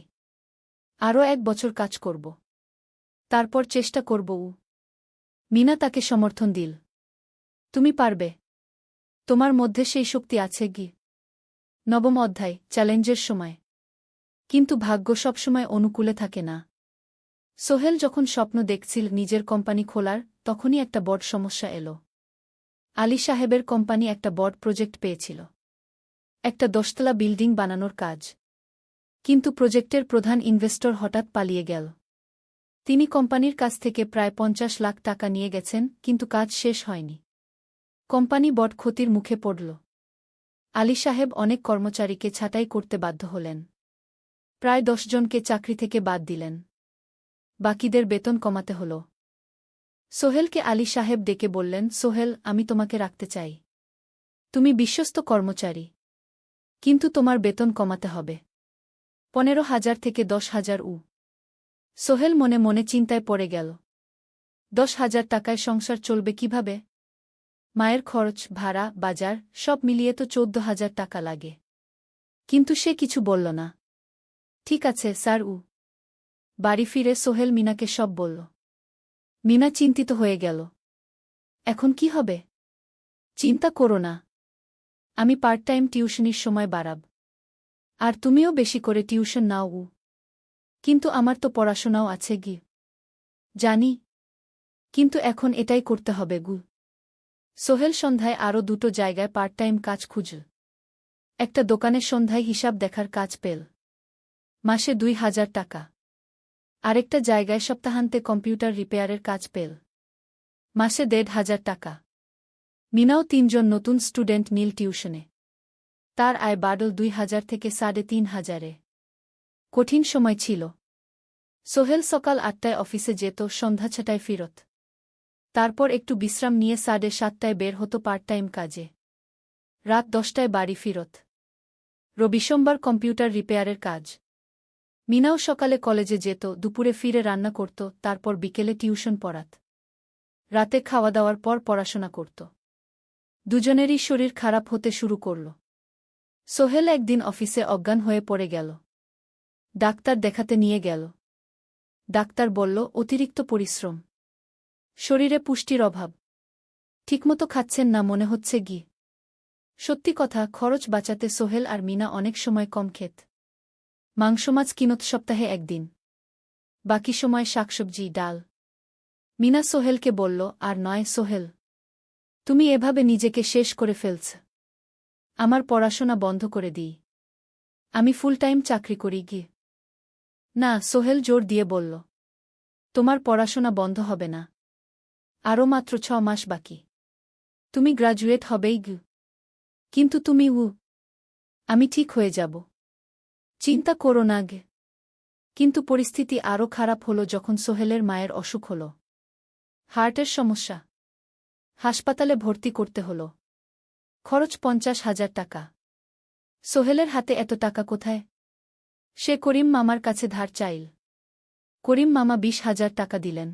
আরও 1 বছর কাজ করব। তারপর চেষ্টা করব। মিনা তাকে সমর্থন দিল। তুমি পারবে। তোমার মধ্যে সেই শক্তি আছে। 9ম অধ্যায়, চ্যালেঞ্জের সময়। কিন্তু ভাগ্য সবসময় অনুকূলে থাকে না। সোহেল যখন স্বপ্ন দেখছিল নিজের কোম্পানি খোলার, তখনই একটা বড় সমস্যা এলো। আলী সাহেবের কোম্পানি একটা বড় প্রজেক্ট পেয়েছিল। একটা 10তলা বিল্ডিং বানানোর কাজ। কিন্তু প্রজেক্টের প্রধান ইনভেস্টর হঠাৎ পালিয়ে গেল। তিনি কোম্পানির কাছ থেকে প্রায় 50 লাখ টাকা নিয়ে গেছেন, কিন্তু কাজ শেষ হয়নি। কোম্পানি বড় ক্ষতির মুখে পড়ল। আলী সাহেব অনেক কর্মচারীকে ছাঁটাই করতে বাধ্য হলেন। প্রায় 10 জনকে চাকরি থেকে বাদ দিলেন। বাকিদের বেতন কমাতে হল। সোহেলকে আলী সাহেব ডেকে বললেন, সোহেল, আমি তোমাকে রাখতে চাই। তুমি বিশ্বস্ত কর্মচারী। কিন্তু তোমার বেতন কমাতে হবে। 15,000 থেকে 10,000 সোহেল মনে মনে চিন্তায় পড়ে গেল। 10,000 টাকায় সংসার চলবে কিভাবে? মায়ের খরচ, ভাড়া, বাজার সব মিলিয়ে তো 14,000 টাকা লাগে। কিন্তু সে কিছু বলল না। ঠিক আছে স্যার। বাড়ি ফিরে সোহেল মিনাকে সব বলল। মিনা চিন্তিত হয়ে গেল। এখন কি হবে? চিন্তা করো না। আমি পার্ট টাইম টিউশনির সময় বাড়াব। আর তুমিও বেশি করে টিউশন নাও। কিন্তু আমার তো পড়াশোনাও আছে গি। জানি। কিন্তু এখন এটাই করতে হবে গু। সোহেল সন্ধ্যায় আরও 2টো জায়গায় পার্ট টাইম কাজ খুঁজল। একটা দোকানে সন্ধ্যায় হিসাব দেখার কাজ পেল। মাসে 2,000 টাকা। আরেকটা জায়গায় সপ্তাহান্তে কম্পিউটার রিপেয়ারের কাজ পেল। মাসে 1,500 টাকা। মিনাও 3 জন নতুন স্টুডেন্ট নিল টিউশনে। তার আয় বাড়ল 2,000 থেকে 3,500-এ। কঠিন সময় ছিল। সোহেল সকাল 8টায় অফিসে যেত, সন্ধ্যা 6টায় ফিরত। তারপর একটু বিশ্রাম নিয়ে 7:30টায় বের হতো পার্ট টাইম কাজে। রাত 10টায় বাড়ি ফিরত। রবি সোমবার কম্পিউটার রিপেয়ারের কাজ। মিনাও সকালে কলেজে যেত, দুপুরে ফিরে রান্না করত, তারপর বিকেলে টিউশন পড়াত। রাতে খাওয়া দাওয়ার পর পড়াশোনা করত। দুজনেরই শরীর খারাপ হতে শুরু করল। সোহেল একদিন অফিসে অজ্ঞান হয়ে পড়ে গেল। ডাক্তার দেখাতে নিয়ে গেল। ডাক্তার বলল, অতিরিক্ত পরিশ্রম। শরীরে পুষ্টির অভাব। ঠিকমতো খাচ্ছেন না মনে হচ্ছে গি। সত্যি কথা, খরচ বাঁচাতে সোহেল আর মিনা অনেক সময় কম খেত। মাংস মাছ কিনত সপ্তাহে একদিন। বাকি সময় শাকসবজি, ডাল। মিনা সোহেলকে বলল, আর নয় সোহেল। তুমি এভাবে নিজেকে শেষ করে ফেলছ। আমার পড়াশোনা বন্ধ করে দিই। আমি ফুল টাইম চাকরি করি গি। না, সোহেল জোর দিয়ে বলল। তোমার পড়াশোনা বন্ধ হবে না। আরও মাত্র 6 মাস বাকি। তুমি গ্রাজুয়েট হবেই গি। কিন্তু তুমি আমি ঠিক হয়ে যাব। চিন্তা করো না গে। কিন্তু পরিস্থিতি আরও খারাপ হলো যখন সোহেলের মায়ের অসুখ হল। হার্টের সমস্যা। হাসপাতালে ভর্তি করতে হল। খরচ 50,000 টাকা। সোহেলের হাতে এত টাকা কোথায়? সে করিম মামার কাছে ধার চাইল। করিম মামা 20,000 টাকা দিলেন।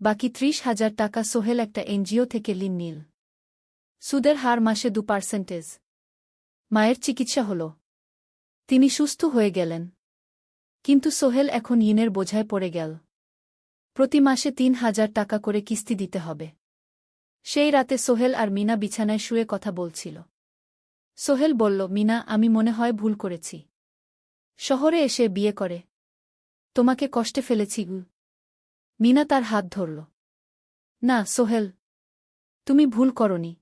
বাকি 30,000 টাকা সোহেল একটা এনজিও থেকে ঋণ নিল। সুদের হার মাসে 2%। মায়ের চিকিৎসা হল। তিনি সুস্থ হয়ে গেলেন। কিন্তু সোহেল এখন ঋণের বোঝায় পড়ে গেল। প্রতি মাসে 3,000 টাকা করে কিস্তি দিতে হবে। সেই রাতে সোহেল আর মিনা বিছানায় শুয়ে কথা বলছিল। সোহেল বলল, মিনা, আমি মনে হয় ভুল করেছি। শহরে এসে বিয়ে করে তোমাকে কষ্টে ফেলেছি গু। মিনা তার হাত ধরল। না সোহেল, তুমি ভুল করনি।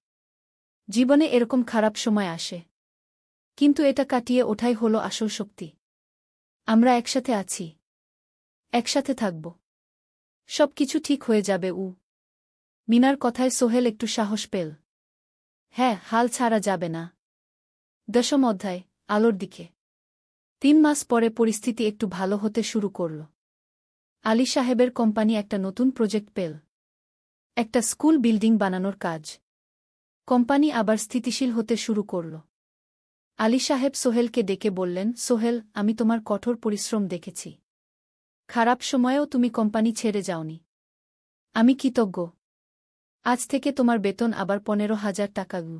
জীবনে এরকম খারাপ সময় আসে। কিন্তু এটা কাটিয়ে ওঠাই হলো আসল শক্তি। আমরা একসাথে আছি। একসাথে থাকব। সব কিছু ঠিক হয়ে যাবে। মিনার কথায় সোহেল একটু সাহস পেল। হ্যাঁ, হাল ছাড়া যাবে না। 10ম অধ্যায়, আলোর দিকে। 3 মাস পরে পরিস্থিতি একটু ভালো হতে শুরু করল। আলী সাহেবের কোম্পানি একটা নতুন প্রজেক্ট পেল। একটা স্কুল বিল্ডিং বানানোর কাজ। কোম্পানি আবার স্থিতিশীল হতে শুরু করল। আলী সাহেব সোহেলকে ডেকে বললেন, সোহেল, আমি তোমার কঠোর পরিশ্রম দেখেছি। খারাপ সময়েও তুমি কোম্পানি ছেড়ে যাওনি। আমি কৃতজ্ঞ। আজ থেকে তোমার বেতন আবার 15,000 টাকা গু।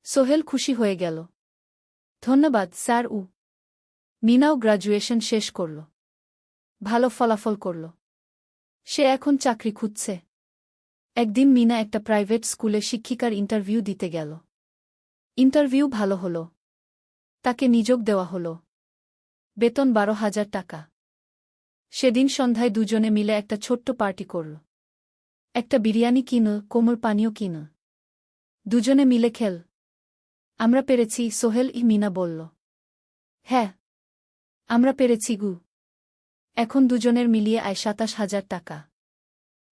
সোহেল খুশি হয়ে গেল। ধন্যবাদ স্যার। মিনাও গ্রাজুয়েশন শেষ করল। ভালো ফলাফল করল। সে এখন চাকরি খুঁজছে। একদিন মিনা একটা প্রাইভেট স্কুলে শিক্ষিকার ইন্টারভিউ দিতে গেল। ইন্টারভিউ ভালো হল। তাকে নিযোগ দেওয়া হল। বেতন 12,000 টাকা। সেদিন সন্ধ্যায় দুজনে মিলে একটা ছোট্ট পার্টি করল। একটা বিরিয়ানি কিনল, কোমল পানীয় কিনল। দুজনে মিলে খেল। আমরা পেরেছি সোহেল, মিনা বলল। হ্যাঁ, আমরা পেরেছি গু। এখন দুজনের মিলিয়ে আয় 27,000 টাকা।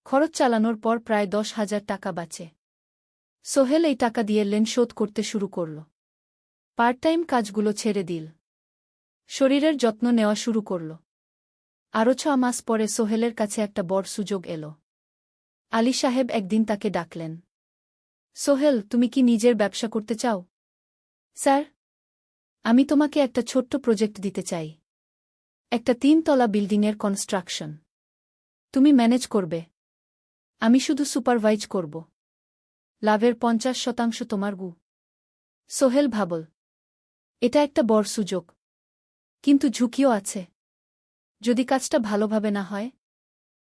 খরচ চালানোর পর প্রায় 10,000 টাকা বাঁচে। সোহেল এই টাকা দিয়ে লোন শোধ করতে শুরু করল। পার্ট টাইম কাজগুলো ছেড়ে দিল। শরীরের যত্ন নেওয়া শুরু করল। আরও 6 মাস পরে সোহেলের কাছে একটা বড় সুযোগ এল। আলী সাহেব একদিন তাকে ডাকলেন। সোহেল, তুমি কি নিজের ব্যবসা করতে চাও? স্যার, আমি তোমাকে একটা ছোট্ট প্রজেক্ট দিতে চাই। একটা 3 তলা বিল্ডিংয়ের কনস্ট্রাকশন। তুমি ম্যানেজ করবে, আমি শুধু সুপারভাইজ করব। লাভের 50% তোমার গু। সোহেল ভাবল, এটা একটা বড় সুযোগ, কিন্তু ঝুঁকিও আছে। যদি কাজটা ভালোভাবে না হয়?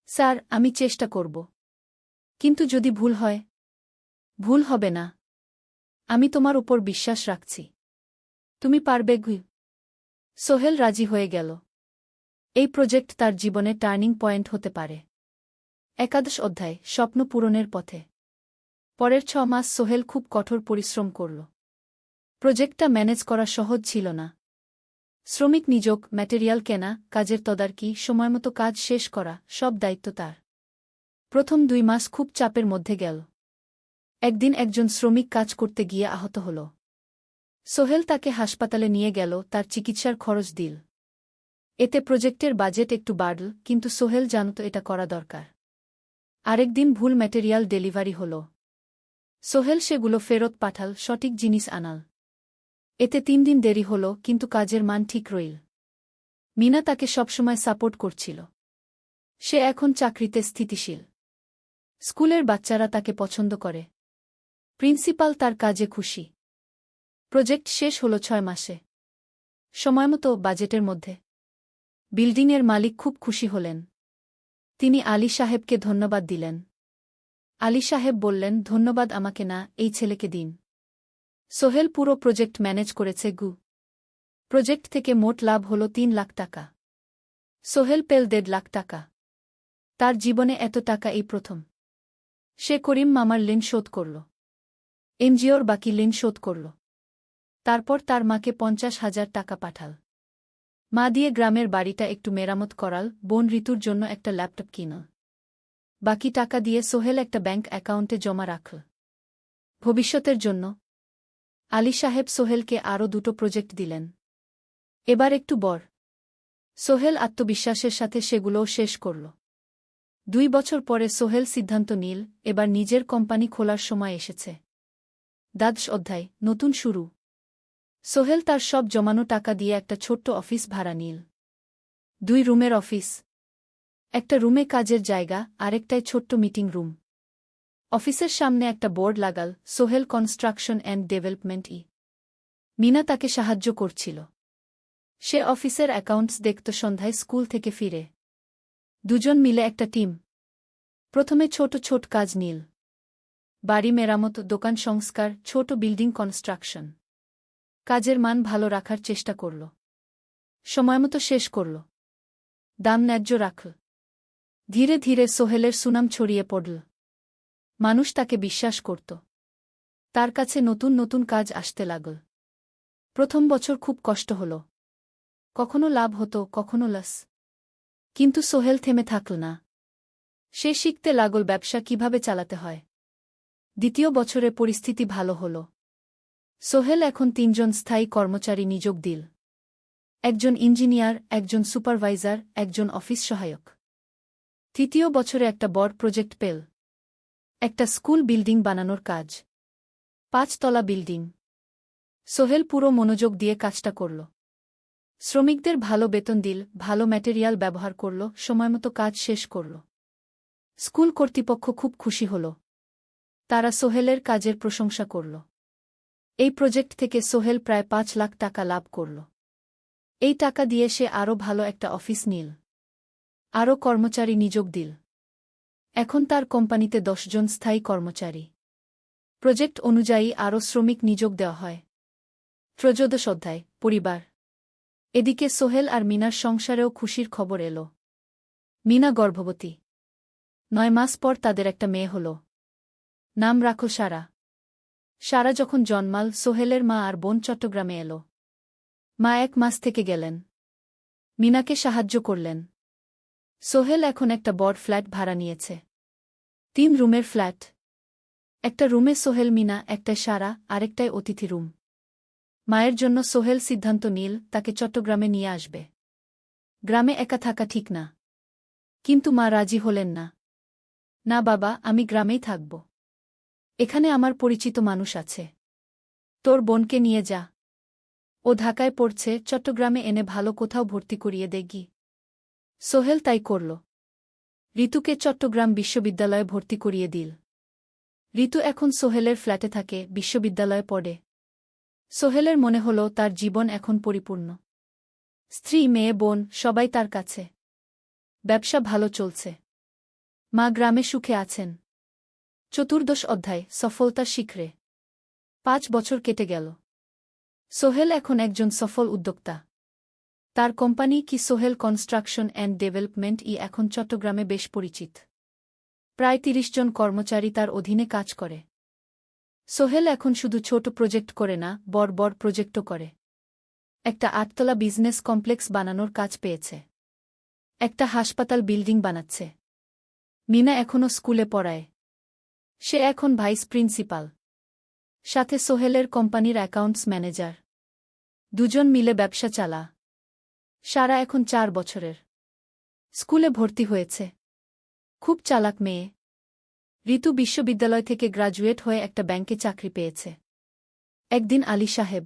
স্যার, আমি চেষ্টা করব, কিন্তু যদি ভুল হয়? ভুল হবে না, আমি তোমার উপর বিশ্বাস রাখছি, তুমি পারবে গু। সোহেল রাজি হয়ে গেল। এই প্রজেক্ট তার জীবনে টার্নিং পয়েন্ট হতে পারে। 11 অধ্যায়, স্বপ্ন পূরণের পথে। পরের 6 মাস সোহেল খুব কঠোর পরিশ্রম করল। প্রজেক্টটা ম্যানেজ করা সহজ ছিল না। শ্রমিক নিযোগ, ম্যাটেরিয়াল কেনা, কাজের তদারকি, সময়মতো কাজ শেষ করা, সব দায়িত্ব তার। প্রথম 2 মাস খুব চাপের মধ্যে গেল। একদিন একজন শ্রমিক কাজ করতে গিয়ে আহত হল। সোহেল তাকে হাসপাতালে নিয়ে গেল, তার চিকিৎসার খরচ দিল। এতে প্রজেক্টের বাজেট একটু বাড়ল, কিন্তু সোহেল জানত এটা করা দরকার। আরেকদিন ভুল ম্যাটেরিয়াল ডেলিভারি হল। সোহেল সেগুলো ফেরত পাঠাল, সঠিক জিনিস আনাল। এতে 3 দিন দেরি হল, কিন্তু কাজের মান ঠিক রইল। মিনা তাকে সবসময় সাপোর্ট করছিল। সে এখন চাকরিতে স্থিতিশীল। স্কুলের বাচ্চারা তাকে পছন্দ করে। প্রিন্সিপাল তার কাজে খুশি। প্রজেক্ট শেষ হল 6 মাসে। সময়মতো, বাজেটের মধ্যে। বিল্ডিংয়ের মালিক খুব খুশি হলেন। তিনি আলী সাহেবকে ধন্যবাদ দিলেন। আলী সাহেব বললেন, ধন্যবাদ আমাকে না, এই ছেলেকে দিন। সোহেল পুরো প্রজেক্ট ম্যানেজ করেছে গু। প্রজেক্ট থেকে মোট লাভ হল 3 লাখ টাকা। সোহেল পেল 1.5 লাখ টাকা। তার জীবনে এত টাকা এই প্রথম। সে করিম মামার ঋণ শোধ করল। এনজিওর বাকি ঋণ শোধ করল। তারপর তার মাকে 50,000 টাকা পাঠাল। মা দিয়ে গ্রামের বাড়িটা একটু মেরামত করাল, বোন ঋতুর জন্য একটা ল্যাপটপ কিনল। বাকি টাকা দিয়ে সোহেল একটা ব্যাংক অ্যাকাউন্টে জমা রাখল ভবিষ্যতের জন্য। আলী সাহেব সোহেলকে আরও 2টো প্রজেক্ট দিলেন। এবার একটু বড়। সোহেল আত্মবিশ্বাসের সাথে সেগুলোও শেষ করল। 2 বছর পরে সোহেল সিদ্ধান্ত নিল, এবার নিজের কোম্পানি খোলার সময় এসেছে। 10 অধ্যায়, নতুন শুরু। সোহেল তার সব জমানো টাকা দিয়ে একটা ছোট্ট অফিস ভাড়া নিল। 2 রুমের অফিস। একটা রুমে কাজের জায়গা, আরেকটায় ছোট্ট মিটিং রুম। অফিসের সামনে একটা বোর্ড লাগাল, Sohel construction and development. Meena তাকে সাহায্য করছিল। সে অফিসের অ্যাকাউন্টস দেখত সন্ধ্যায় স্কুল থেকে ফিরে। দুজন মিলে একটা টিম। প্রথমে ছোট ছোট কাজ নিল। বাড়ি মেরামত, দোকান সংস্কার, ছোট বিল্ডিং কনস্ট্রাকশন। কাজের মান ভালো রাখার চেষ্টা করল। সময়মতো শেষ করল। দাম ন্যায্য রাখল। ধীরে ধীরে সোহেলের সুনাম ছড়িয়ে পড়ল। মানুষ তাকে বিশ্বাস করত। তার কাছে নতুন নতুন কাজ আসতে লাগল। প্রথম বছর খুব কষ্ট হল। কখনো লাভ হতো, কখনো লস। কিন্তু সোহেল থেমে থাকল না। সে শিখতে লাগল ব্যবসা কিভাবে চালাতে হয়। দ্বিতীয় বছরে পরিস্থিতি ভালো হল। সোহেল এখন 3 জন স্থায়ী কর্মচারী নিযোগ দিল। একজন ইঞ্জিনিয়ার, একজন সুপারভাইজার, একজন অফিস সহায়ক। তৃতীয় বছরে একটা বড় প্রজেক্ট পেল। একটা স্কুল বিল্ডিং বানানোর কাজ। 5 তলা বিল্ডিং। সোহেল পুরো মনোযোগ দিয়ে কাজটা করল। শ্রমিকদের ভালো বেতন দিল, ভালো ম্যাটেরিয়াল ব্যবহার করল, সময়মতো কাজ শেষ করল। স্কুল কর্তৃপক্ষ খুব খুশি হল। তারা সোহেলের কাজের প্রশংসা করল। এই প্রজেক্ট থেকে সোহেল প্রায় 5 লাখ টাকা লাভ করল। এই টাকা দিয়ে সে আরও ভালো একটা অফিস নিল। আরও কর্মচারী নিযোগ দিল। এখন তার কোম্পানিতে 10 জন স্থায়ী কর্মচারী। প্রজেক্ট অনুযায়ী আরও শ্রমিক নিযোগ দেওয়া হয়। 13 অধ্যায়, পরিবার। এদিকে সোহেল আর মিনার সংসারেও খুশির খবর এল। মিনা গর্ভবতী। 9 মাস পর তাদের একটা মেয়ে হল। নাম রাখল সারা। সারা যখন জন্মাল, সোহেলের মা আর বোন চট্টগ্রামে এল। মা 1 মাস থেকে গেলেন। মিনাকে সাহায্য করলেন। সোহেল এখন একটা বড় ফ্ল্যাট ভাড়া নিয়েছে। 3 রুমের ফ্ল্যাট। একটা রুমে সোহেল, মিনা, একটায় সারা, আরেকটায় অতিথি রুম। মায়ের জন্য সোহেল সিদ্ধান্ত নিল তাকে চট্টগ্রামে নিয়ে আসবে। গ্রামে একা থাকা ঠিক না। কিন্তু মা রাজি হলেন না। না বাবা, আমি গ্রামেই থাকব। এখানে আমার পরিচিত মানুষ আছে। তোর বোনকে নিয়ে যা। ও ঢাকায় পড়ছে, চট্টগ্রামে এনে ভালো কোথাও ভর্তি করিয়ে দেগি। সোহেল তাই করল। ঋতুকে চট্টগ্রাম বিশ্ববিদ্যালয়ে ভর্তি করিয়ে দিল। ঋতু এখন সোহেলের ফ্ল্যাটে থাকে, বিশ্ববিদ্যালয়ে পড়ে। সোহেলের মনে হল তার জীবন এখন পরিপূর্ণ। স্ত্রী, মেয়ে, বোন সবাই তার কাছে। ব্যবসা ভালো চলছে। মা গ্রামে সুখে আছেন। চতুর্দশ অধ্যায়, সফলতার শিখরে। 5 বছর কেটে গেল। সোহেল এখন একজন সফল উদ্যোক্তা। তার কোম্পানি কি সোহেল কনস্ট্রাকশন অ্যান্ড ডেভেলপমেন্ট এখন চট্টগ্রামে বেশ পরিচিত। প্রায় 30 জন কর্মচারী তার অধীনে কাজ করে। সোহেল এখন শুধু ছোট প্রজেক্ট করে না, বড় বড় প্রজেক্টও করে। একটা 8তলা বিজনেস কমপ্লেক্স বানানোর কাজ পেয়েছে। একটা হাসপাতাল বিল্ডিং বানাচ্ছে। মিনা এখনও স্কুলে পড়ায়। সে এখন ভাইস প্রিন্সিপাল। সাথে সোহেলের কোম্পানির অ্যাকাউন্টস ম্যানেজার। দুজন মিলে ব্যবসা চালা। সারা এখন 4 বছরের। স্কুলে ভর্তি হয়েছে। খুব চালাক মেয়ে। ঋতু বিশ্ববিদ্যালয় থেকে গ্রাজুয়েট হয়ে একটা ব্যাংকে চাকরি পেয়েছে। একদিন আলী সাহেব